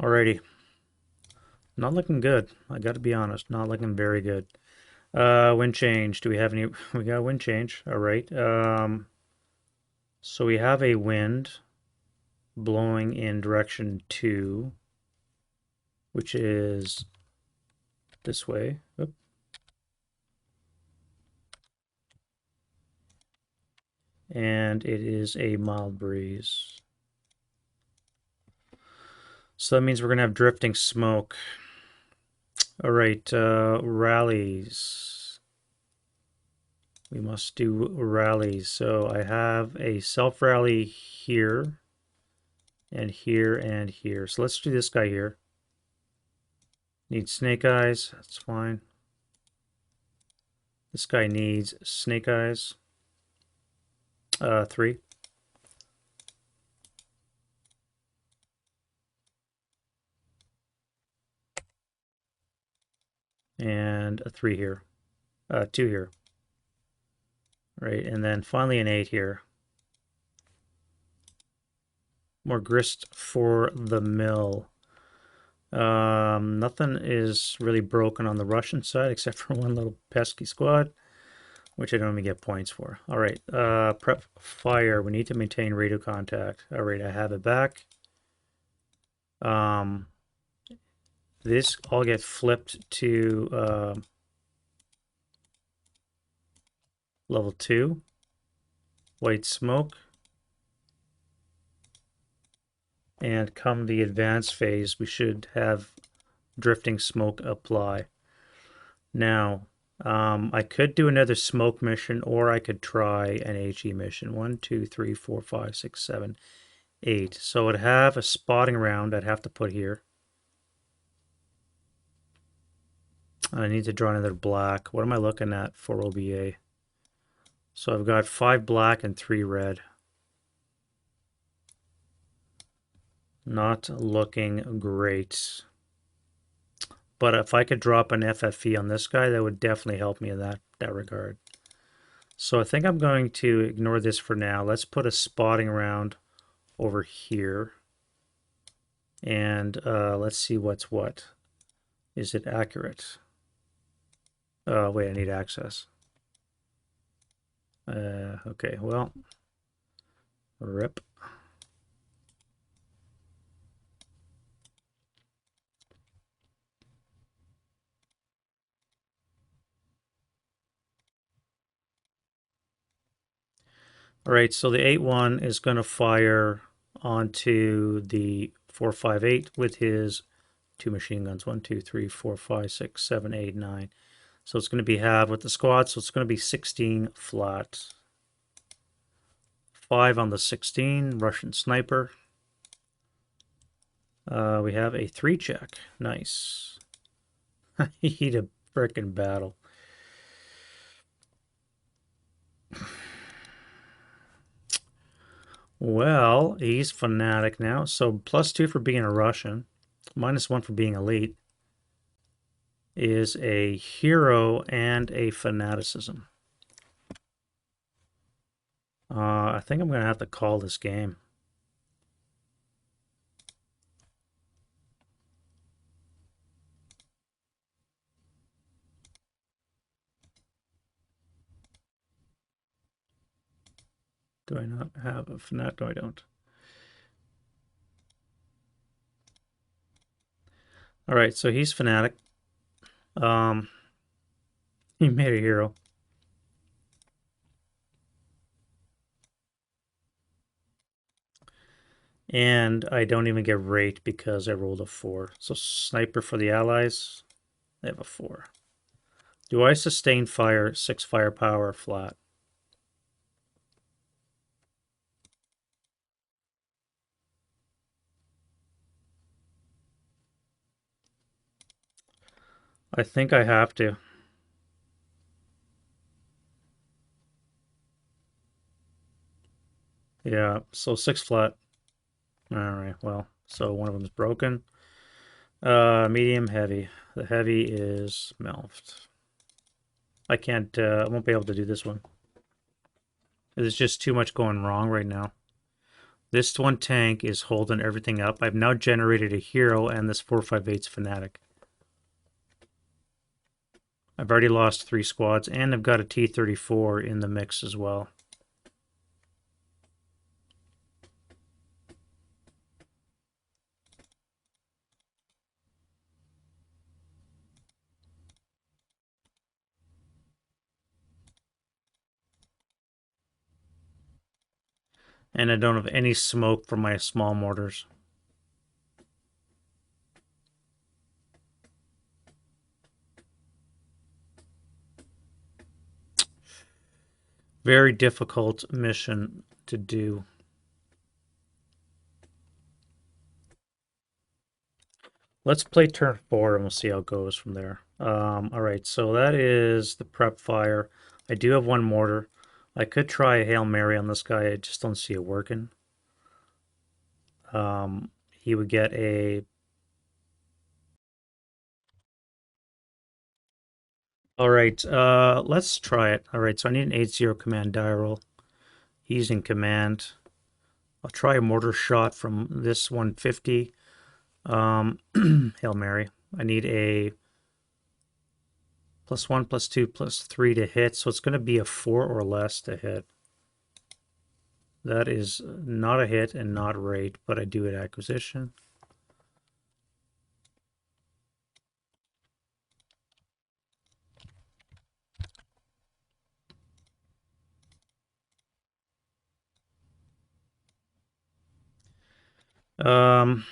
Alrighty. Not looking good. I got to be honest. Not looking very good. Wind change. Do we have any? We got wind change. All right. So we have a wind blowing in direction 2, which is this way. Oop. And it is a mild breeze. So that means we're going to have drifting smoke. All right, rallies. We must do rallies. So I have a self rally here and here and here. So let's do this guy here. Need snake eyes. That's fine. This guy needs snake eyes. 3. And a 3 here. 2 here. Right, and then finally an 8 here. More grist for the mill. Nothing is really broken on the Russian side except for one little pesky squad, which I don't even get points for. All right, prep fire. We need to maintain radio contact. All right, I have it back. This all get flipped to level 2. White smoke. And come the advanced phase, we should have drifting smoke apply. Now, I could do another smoke mission, or I could try an HE mission. 1, 2, 3, 4, 5, 6, 7, 8. So I'd have a spotting round I'd have to put here. I need to draw another black. What am I looking at for OBA? So I've got 5 black and 3 red. Not looking great. But if I could drop an FFE on this guy, that would definitely help me in that regard. So I think I'm going to ignore this for now. Let's put a spotting round over here. And let's see what's what. Is it accurate? Wait, I need access. Okay, well, rip. All right, so the 8-1 is going to fire onto the 458 with his 2 machine guns. 1, 2, 3, 4, 5, 6, 7, 8, 9. So it's going to be half with the squad, so it's going to be 16 flat. 5 on the 16, Russian sniper. We have a 3 check. Nice. Heat a frickin' battle. Well, he's fanatic now. So +2 for being a Russian, -1 for being elite, is a hero and a fanaticism. I think I'm going to have to call this game. Do I not have a fanatic? No, I don't. All right, so he's fanatic. He made a hero. And I don't even get rate because I rolled a 4. So sniper for the allies, they have a 4. Do I sustain fire, 6 firepower flat? I think I have to. Yeah, so 6 flat. All right, well, so one of them is broken. Medium, heavy. The heavy is Melft. I can't, I won't be able to do this one. There's just too much going wrong right now. This one tank is holding everything up. I've now generated a hero and this 458's fanatic. I've already lost 3 squads, and I've got a T-34 in the mix as well. And I don't have any smoke from my small mortars. Very difficult mission to do. Let's play turn 4 and we'll see how it goes from there. All right, so that is the prep fire. I do have one mortar. I could try a Hail Mary on this guy. I just don't see it working. He would get a... All right, let's try it. All right, so I need an 8-0 command die roll. He's in command. I'll try a mortar shot from this 150. Hail Mary. I need a +1, +2, +3 to hit, so it's going to be a 4 or less to hit. That is not a hit and not rate, but I do it acquisition. Um,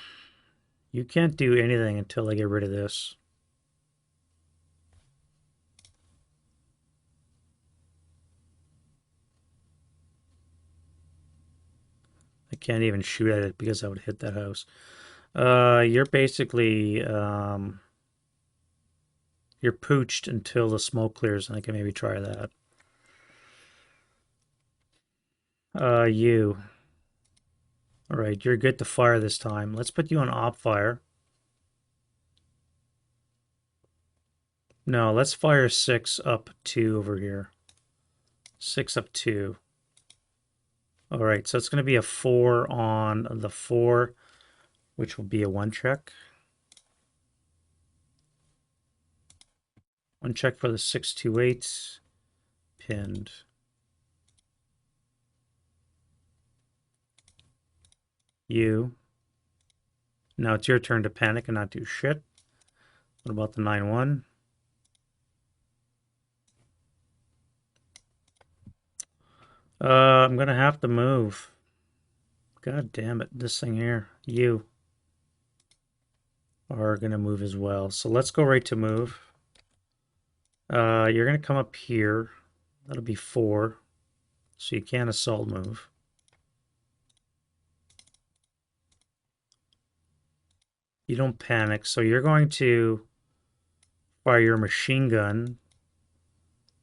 you can't do anything until I get rid of this. I can't even shoot at it because I would hit that house. You're basically you're pooched until the smoke clears, and I can maybe try that. You. All right, you're good to fire this time. Let's put you on op fire. No, let's fire 6 up 2 over here. 6 up 2. All right, so it's going to be a 4 on the 4, which will be a 1 check. 1 check for the 628. Pinned. You. Now it's your turn to panic and not do shit. What about the 9-1? I'm going to have to move. God damn it, this thing here. You are going to move as well. So let's go right to move. You're going to come up here. That'll be 4. So you can't assault move. You don't panic. So you're going to fire your machine gun.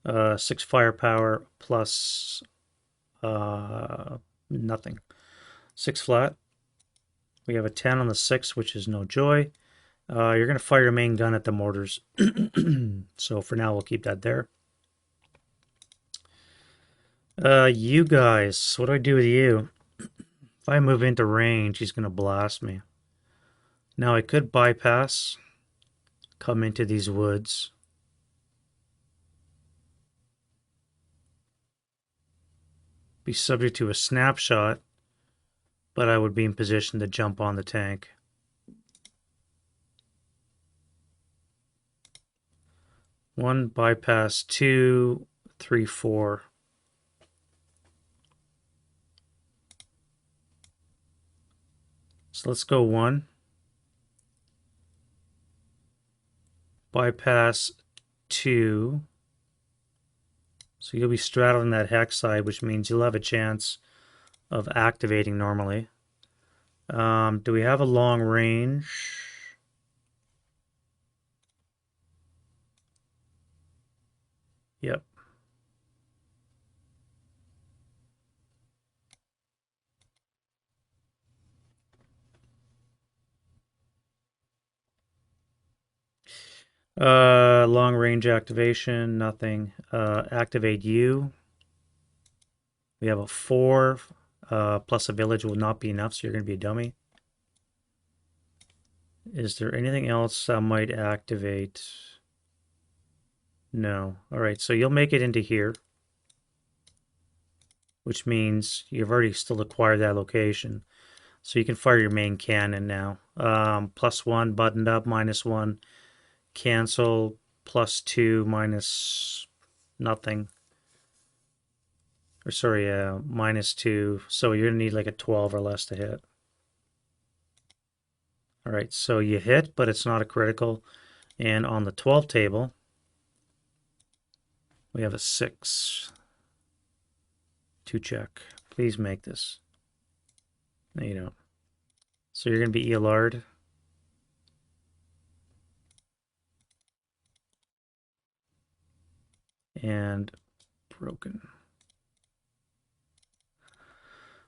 6 firepower plus nothing. 6 flat. We have a 10 on the 6, which is no joy. You're going to fire your main gun at the mortars. So for now, we'll keep that there. You guys, what do I do with you? If I move into range, he's going to blast me. Now I could bypass, come into these woods. Be subject to a snapshot, but I would be in position to jump on the tank. One, bypass, 2, 3, 4. So let's go 1. Bypass 2. So you'll be straddling that hex side, which means you'll have a chance of activating normally. Do we have a long range? Yep. Long range activation, nothing. Activate you. We have a 4, plus a village will not be enough, so you're going to be a dummy. Is there anything else that might activate? No. All right, so you'll make it into here, which means you've already still acquired that location. So you can fire your main cannon now. +1, buttoned up, -1, cancel, +2, minus nothing. Or sorry, -2. So you're going to need like a 12 or less to hit. All right, so you hit, but it's not a critical. And on the 12 table, we have a 6. 2 check. Please make this. No, you don't. So you're going to be ELR'd. and broken.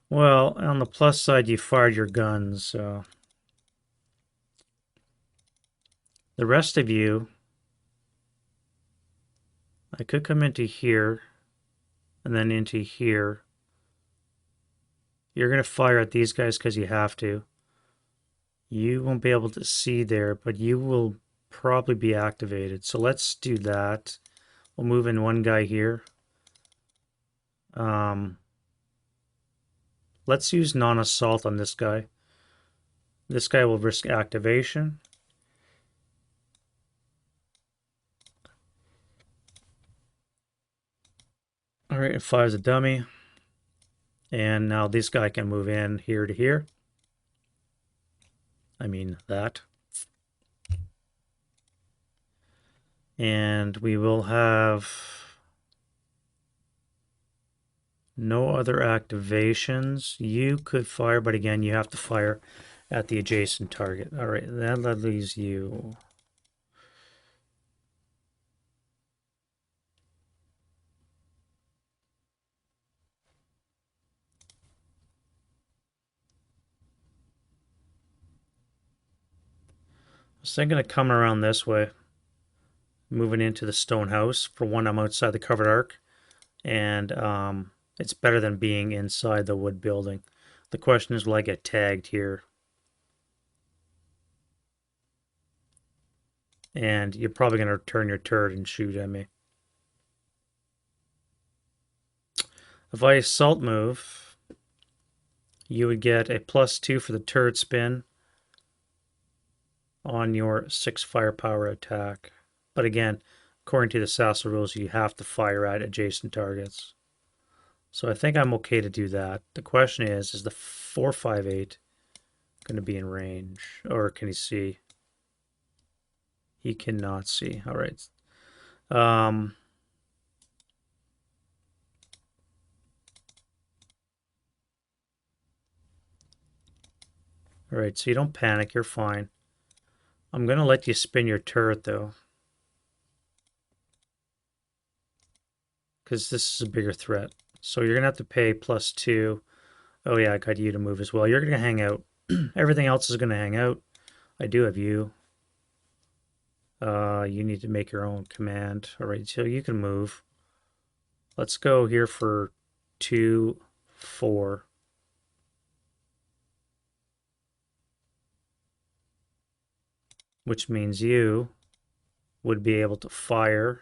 Well, on the plus side, you fired your guns, so the rest of you, I could come into here and then into here. You're going to fire at these guys because you have to. You won't be able to see there, but you will probably be activated. So let's do that. We'll move in one guy here. Let's use non-assault on this guy. This guy will risk activation. All right, it fires a dummy. And now this guy can move in here to here. I mean that. And we will have no other activations. You could fire, but again, you have to fire at the adjacent target. All right, that leaves you. So I'm going to come around this way, moving into the stone house. For one, I'm outside the covered arc, and it's better than being inside the wood building. The question is, will I get tagged here? And you're probably going to turn your turret and shoot at me. If I assault move, you would get a +2 for the turret spin on your 6 firepower attack. But again, according to the SASL rules, you have to fire at adjacent targets. So I think I'm okay to do that. The question is the 458 going to be in range? Or can he see? He cannot see. All right. All right, so you don't panic. You're fine. I'm going to let you spin your turret, though. Because this is a bigger threat. So you're going to have to pay +2. Oh, yeah, I got you to move as well. You're going to hang out. Everything else is going to hang out. I do have you. You need to make your own command. All right, so you can move. Let's go here for 2, 4. Which means you would be able to fire.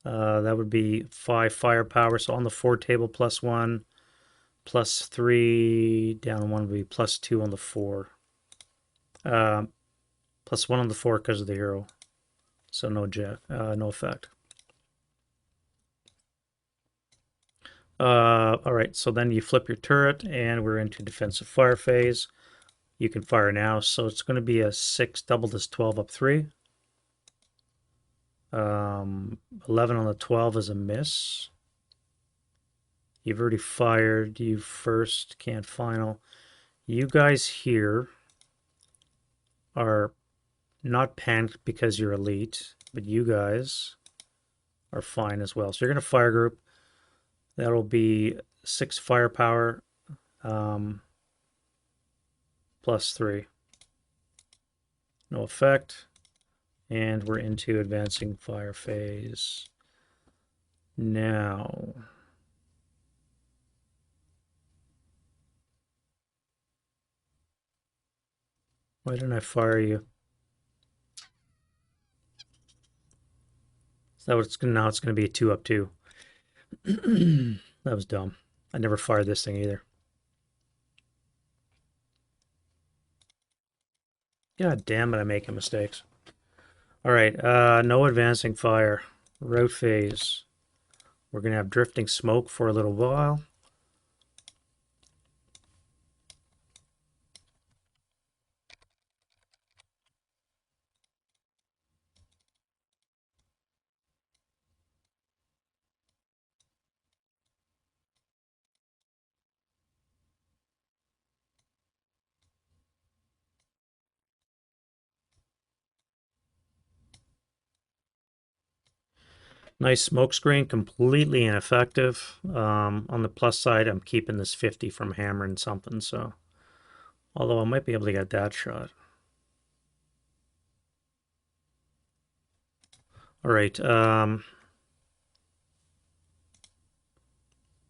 That would be 5 firepower. So on the 4 table, +1, +3, down 1 would be +2 on the 4. +1 on the 4 because of the hero. So no no effect. All right, so then you flip your turret, and we're into defensive fire phase. You can fire now, so it's going to be a 6, double this 12 up 3. 11 on the 12 is a miss. You've already fired. You first, can't final. You guys here are not panicked because you're elite, but you guys are fine as well. So you're going to fire group. That'll be 6 firepower, +3. No effect. And we're into advancing fire phase. Now, why didn't I fire you? So now it's going to be a 2 up 2. That was dumb. I never fired this thing either. God damn it, I'm making mistakes. All right, no advancing fire. Route phase. We're going to have drifting smoke for a little while. Nice smoke screen, completely ineffective. On the plus side, I'm keeping this 50 from hammering something, so although I might be able to get that shot. All right, get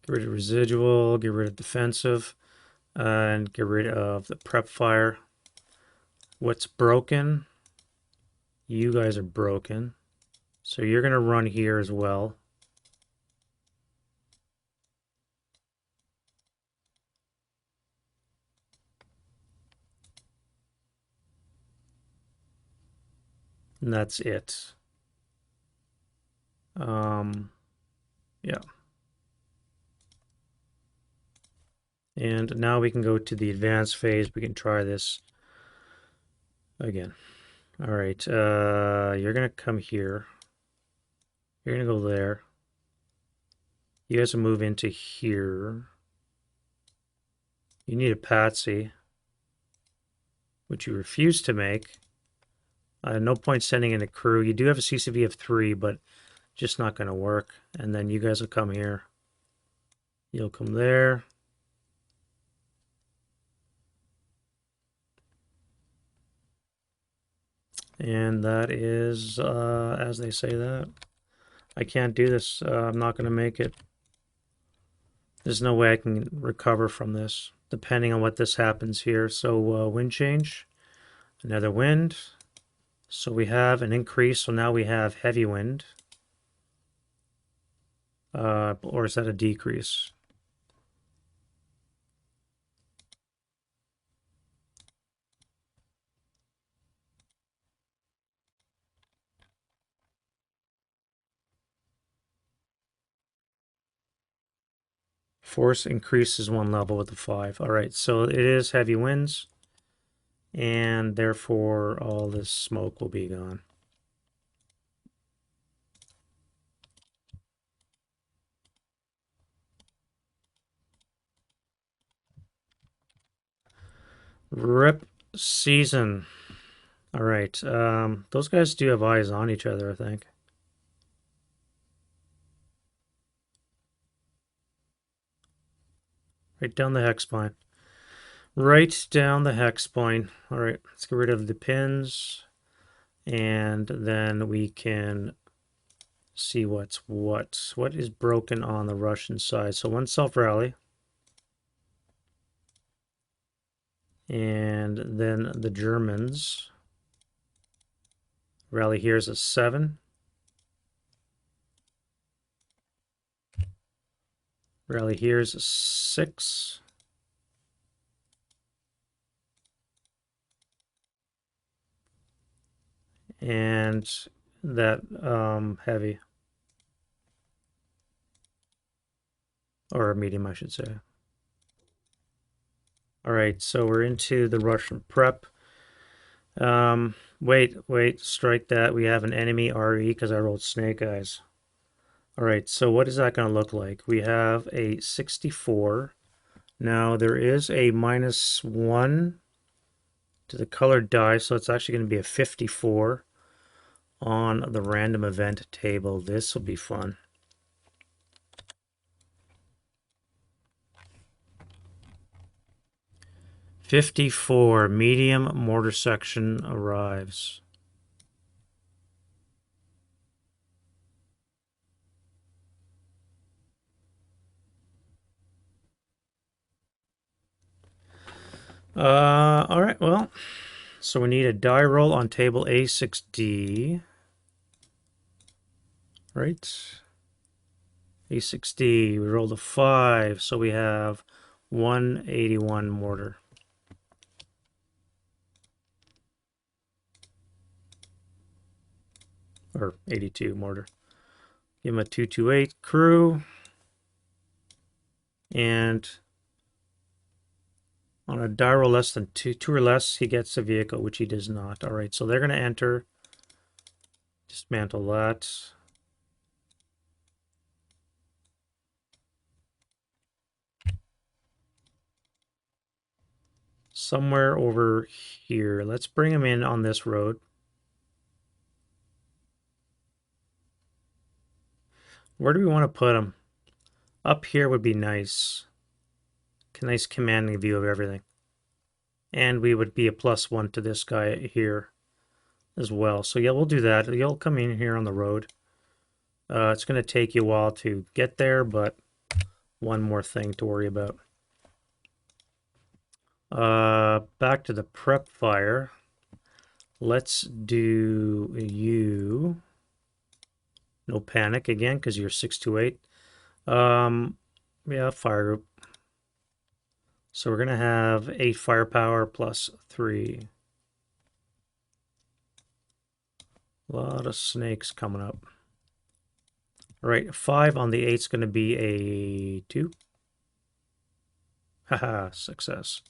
rid of residual, get rid of defensive, and get rid of the prep fire. What's broken? You guys are broken. So you're going to run here as well. And that's it. Yeah. And now we can go to the advanced phase. We can try this again. All right. You're going to come here. You're going to go there. You guys will move into here. You need a patsy, which you refuse to make. No point sending in a crew. You do have a CCV of 3, but just not going to work. And then you guys will come here. You'll come there. And that is, as they say that. I can't do this. I'm not going to make it. There's no way I can recover from this, depending on what this happens here. So wind change, another wind. So we have an increase. So now we have heavy wind. Or is that a decrease? Force increases 1 level with the 5. All right, so it is heavy winds, and therefore all this smoke will be gone. Rip season. All right, those guys do have eyes on each other, I think. Right down the hex spine. Right down the hex spine. All right, let's get rid of the pins. And then we can see what's what. What is broken on the Russian side? So one self-rally. And then the Germans. Rally here is a 7. Rally here is a 6. And that heavy. Or medium, I should say. All right, so we're into the Russian prep. Wait, strike that. We have an enemy RE because I rolled snake eyes. All right, so what is that going to look like? We have a 64. Now there is a -1 to the colored die, so it's actually going to be a 54 on the random event table. This will be fun. '54 medium mortar section arrives. All right, well, so we need a die roll on table A6D. Right. A6D, we rolled a 5, so we have 181 mortar. Or 82 mortar. Give him a 228 crew. And on a die roll less than 2 or less, he gets a vehicle, which he does not. All right, so they're going to enter. Dismantle that. Somewhere over here. Let's bring him in on this road. Where do we want to put them? Up here would be nice. Nice commanding view of everything. And we would be a +1 to this guy here as well. So yeah, we'll do that. You'll come in here on the road. It's going to take you a while to get there, but one more thing to worry about. Back to the prep fire. Let's do you. No panic again, because you're 628. Yeah, fire group. So we're going to have 8 firepower plus 3. A lot of snakes coming up. All right, 5 on the 8 is going to be a 2. Haha, success.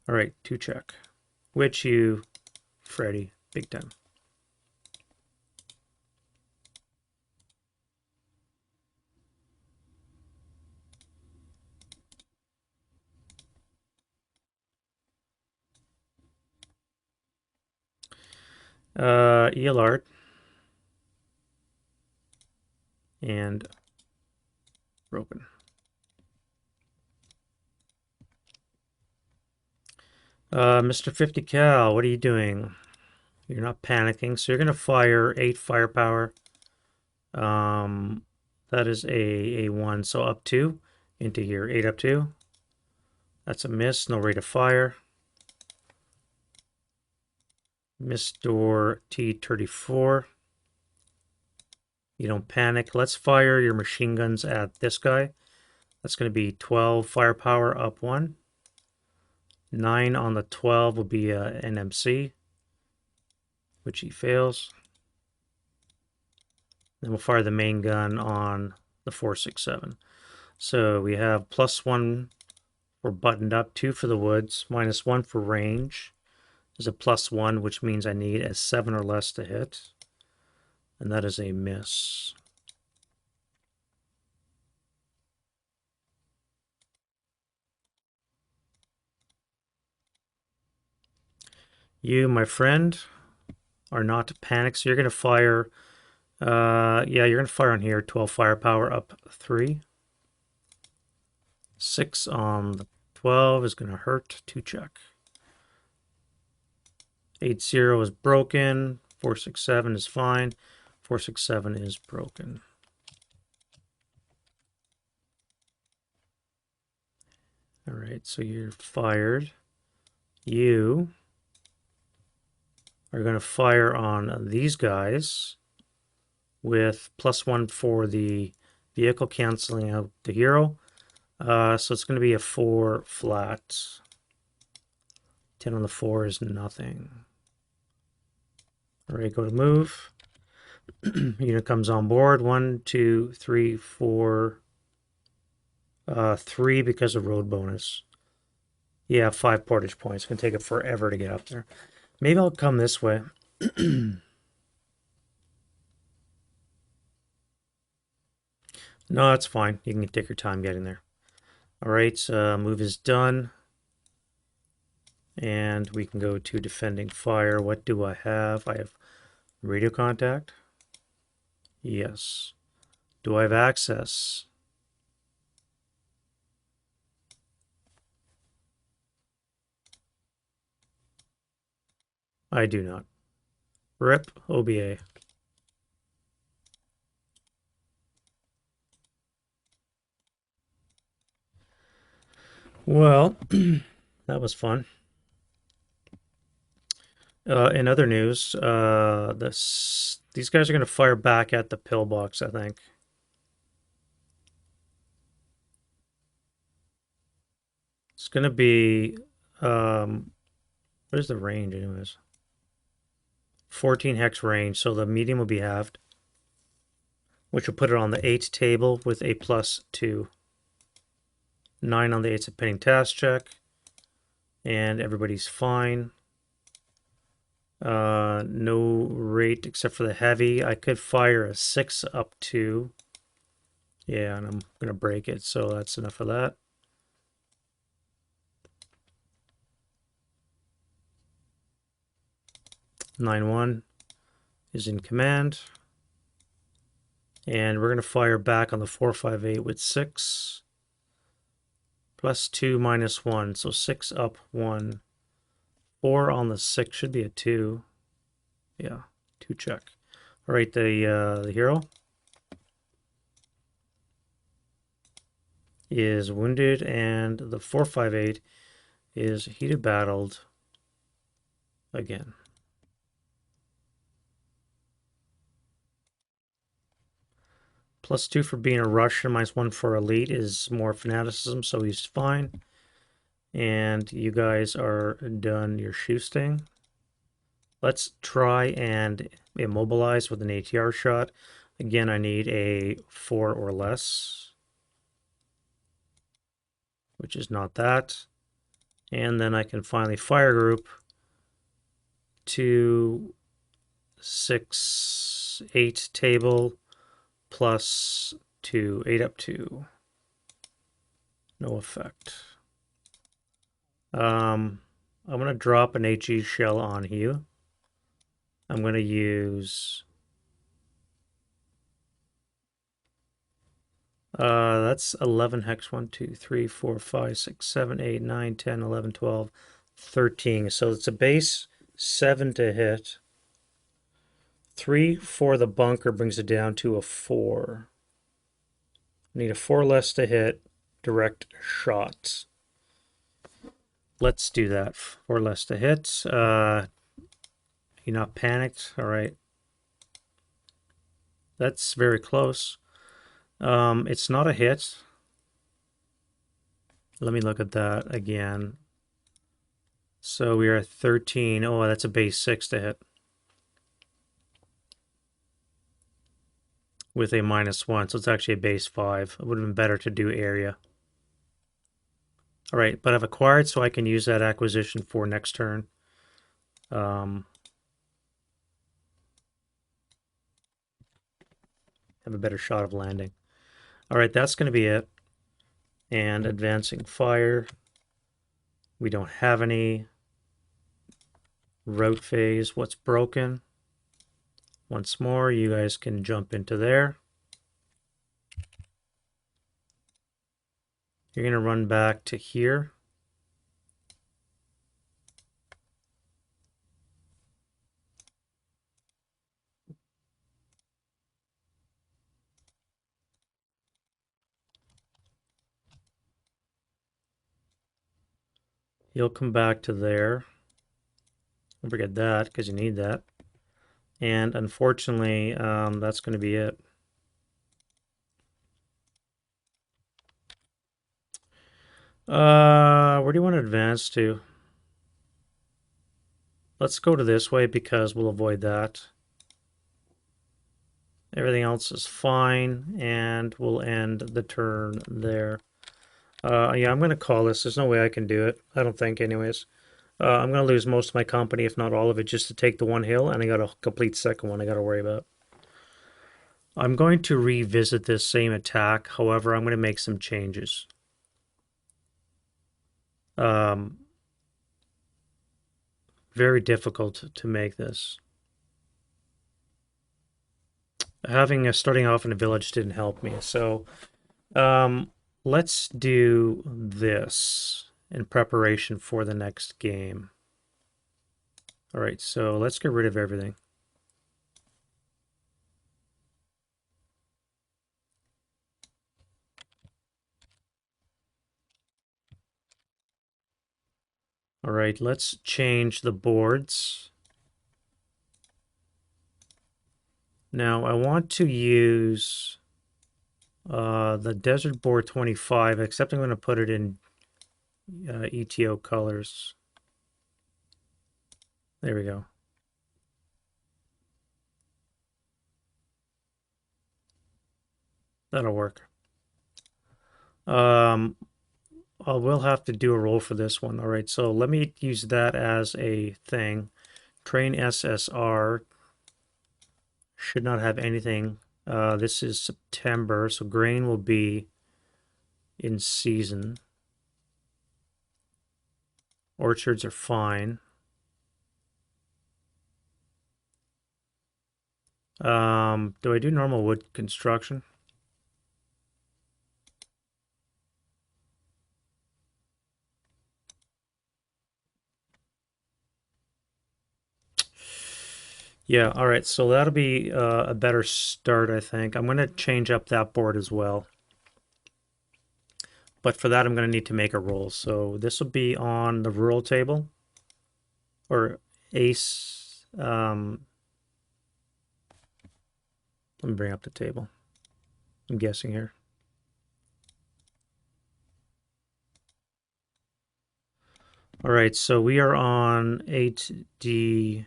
All right, 2 check. Which you, Freddy, big time. ELR and broken. Mr. 50 Cal, what are you doing? You're not panicking, so you're going to fire 8 firepower. That is a 1, so up 2 into here. 8 up 2. That's a miss, no rate of fire. Mr. T34. You don't panic. Let's fire your machine guns at this guy. That's going to be 12 firepower up 1. 9 on the 12 will be an MC, which he fails. Then we'll fire the main gun on the 467. So we have +1 for buttoned up, 2 for the woods, -1 for range. There's a +1, which means I need a 7 or less to hit. And that is a miss. You, my friend, are not panicked, so you're going to fire. Yeah, you're going to fire on here. 12 firepower up 3. 6 on the 12 is going to hurt. 2 check. 8-0 is broken. 467 is fine. 467 is broken. All right, so you're fired. You are going to fire on these guys with +1 for the vehicle, canceling out the hero. So it's going to be a 4 flat. 10 on the 4 is nothing. All right, go to move. Unit comes on board. 1, 2, 3, 4. 3 because of road bonus. Yeah, 5 portage points. It's going to take it forever to get up there. Maybe I'll come this way. No, it's fine. You can take your time getting there. All right, move is done. And we can go to defending fire. What do I have? I have radio contact. Yes. Do I have access? I do not. RIP OBA. Well, that was fun. In other news, these guys are going to fire back at the pillbox, I think. It's going to be, what is the range anyways? 14 hex range, so the medium will be halved, which will put it on the 8 table with a +2. 9 on the 8's a pinning task check, and everybody's fine. No rate except for the heavy. I could fire a 6 up 2. Yeah, and I'm going to break it, so that's enough of that. Nine one is in command. And we're going to fire back on the 458 with 6. Plus 2 minus 1. So 6 up 1. 4 on the 6 should be a 2. Yeah, 2 check. All right, the hero is wounded, and the 458 is heated battled again. Plus 2 for being a Russian, minus 1 for elite is more fanaticism, so he's fine. And you guys are done your shoosting. Let's try and immobilize with an ATR shot. Again, I need a 4 or less, which is not that. And then I can finally fire group 2, 6, 8 table plus 2, 8 up 2. No effect. I'm going to drop an HE shell on you. I'm going to use... that's 11 hex. 1, 2, 3, 4, 5, 6, 7, 8, 9, 10, 11, 12, 13. So it's a base 7 to hit. 3 for the bunker brings it down to a 4. I need a 4 less to hit. Direct shot. Let's do that. 4 less to hit. You're not panicked? All right. That's very close. It's not a hit. Let me look at that again. So we are at 13. Oh, that's a base 6 to hit. With a minus 1. So it's actually a base 5. It would have been better to do area. All right, but I've acquired, so I can use that acquisition for next turn. Have a better shot of landing. All right, that's going to be it. And advancing fire. We don't have any. Route phase. What's broken? Once more, you guys can jump into there. You're going to run back to here. You'll come back to there. Don't forget that, because you need that. And unfortunately, that's going to be it. Where do you want to advance to? Let's go to this way because we'll avoid that. Everything else is fine, and we'll end the turn there. Yeah, I'm going to call this. There's no way I can do it. I don't think, anyways. I'm going to lose most of my company, if not all of it, just to take the one hill, and I got a complete second one I got to worry about. I'm going to revisit this same attack. However, I'm going to make some changes. Very difficult to make this. Starting off in a village didn't help me. So let's do this in preparation for the next game. All right, so let's get rid of everything. All right, let's change the boards. Now I want to use the Desert Board 25, except I'm going to put it in ETO colors. There we go. That'll work. I will have to do a roll for this one. All right, so let me use that as a thing. Train SSR should not have anything. This is September, so grain will be in season. Orchards are fine. Do I do normal wood construction? Yeah, all right. So that'll be a better start, I think. I'm going to change up that board as well. But for that, I'm going to need to make a roll. So this will be on the rural table or ace. Let me bring up the table. I'm guessing here. All right, so we are on 8D,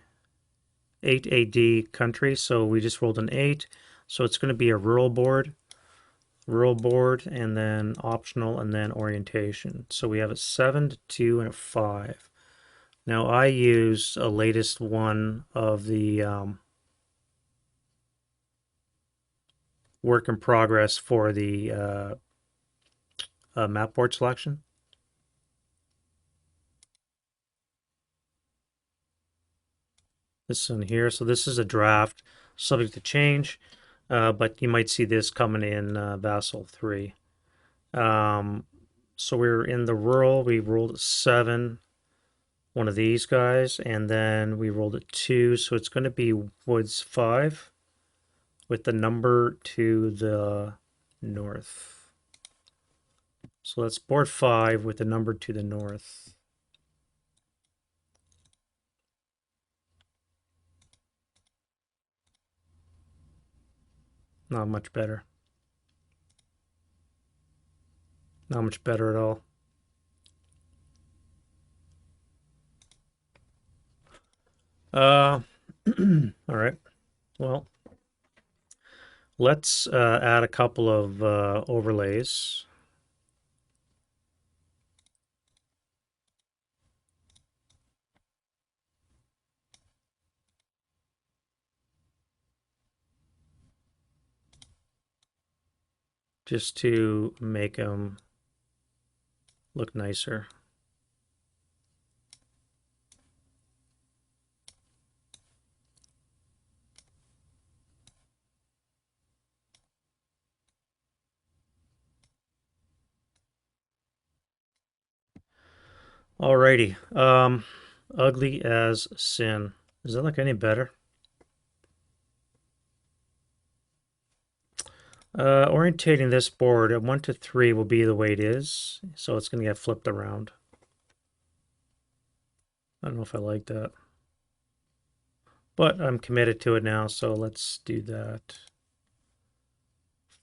8AD country. So we just rolled an 8. So it's going to be a rural board, and then optional, and then orientation. So we have a 7, 2, and a 5. Now I use a latest one of the work in progress for the map board selection. This one here. So this is a draft, subject to change, but you might see this coming in SASL 3. So we're in the rural. We rolled a 7, one of these guys, and then we rolled a 2. So it's going to be woods 5 with the number to the north. So that's board 5 with the number to the north. Not much better. Not much better at all. Uh, all right. Well, let's add a couple of overlays. Just to make them look nicer. Alrighty. Ugly as sin. Does that look any better? Orientating this board at 1 to 3 will be the way it is, so it's going to get flipped around. I don't know if I like that. But I'm committed to it now, so let's do that.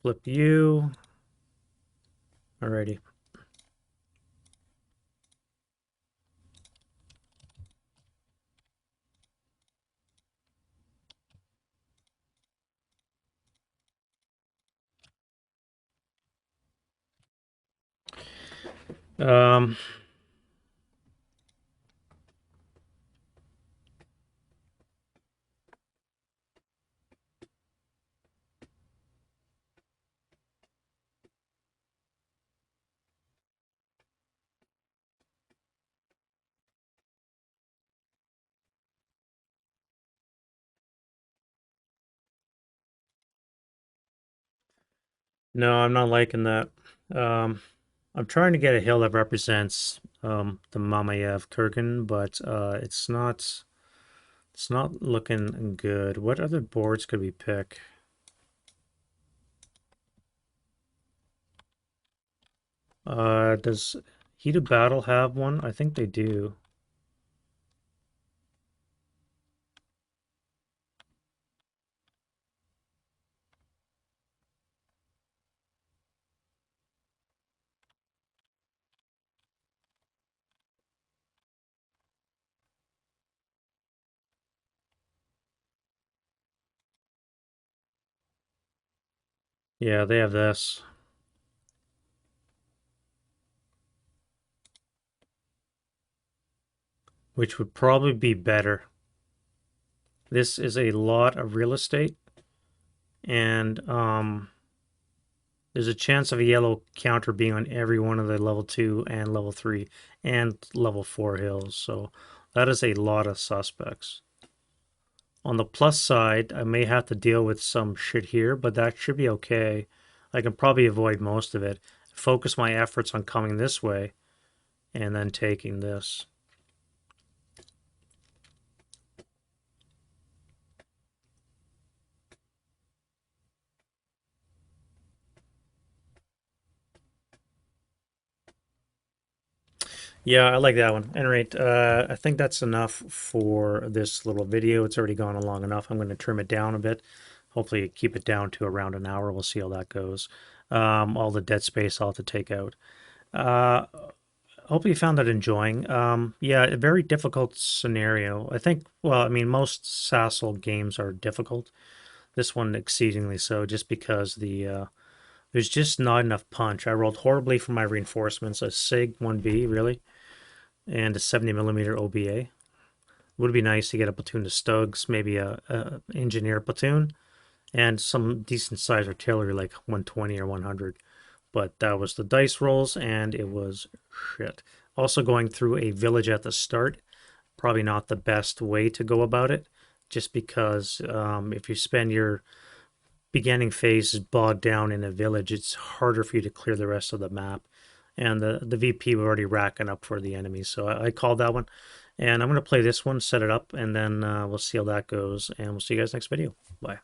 Flip you. Alrighty. Um, no, I'm not liking that. Um, I'm trying to get a hill that represents the Mamayev Kurgan, but it's not looking good. What other boards could we pick? Does Heat of Battle have one? I think they do. Yeah, they have this, which would probably be better. This is a lot of real estate, and there's a chance of a yellow counter being on every one of the level 2 and level 3 and level 4 hills. So that is a lot of suspects. On the plus side, I may have to deal with some shit here, but that should be okay. I can probably avoid most of it. Focus my efforts on coming this way and then taking this. Yeah, I like that one. At any rate, I think that's enough for this little video. It's already gone on long enough. I'm going to trim it down a bit. Hopefully keep it down to around an hour. We'll see how that goes. All the dead space I'll have to take out. Uh, Hopefully you found that enjoying. Yeah, a very difficult scenario. I think, well, I mean, most SASL games are difficult. This one exceedingly so, just because there's just not enough punch. I rolled horribly for my reinforcements, a SIG 1B, really, and a 70 millimeter OBA. Would be nice to get a platoon of Stugs, maybe a engineer platoon, and some decent sized artillery like 120 or 100. But that was the dice rolls, and it was shit. Also, going through a village at the start, probably not the best way to go about it, just because if you spend your beginning phase is bogged down in a village, it's harder for you to clear the rest of the map. And the VP were already racking up for the enemies, so I called that one. And I'm going to play this one, set it up, and then we'll see how that goes. And we'll see you guys next video. Bye.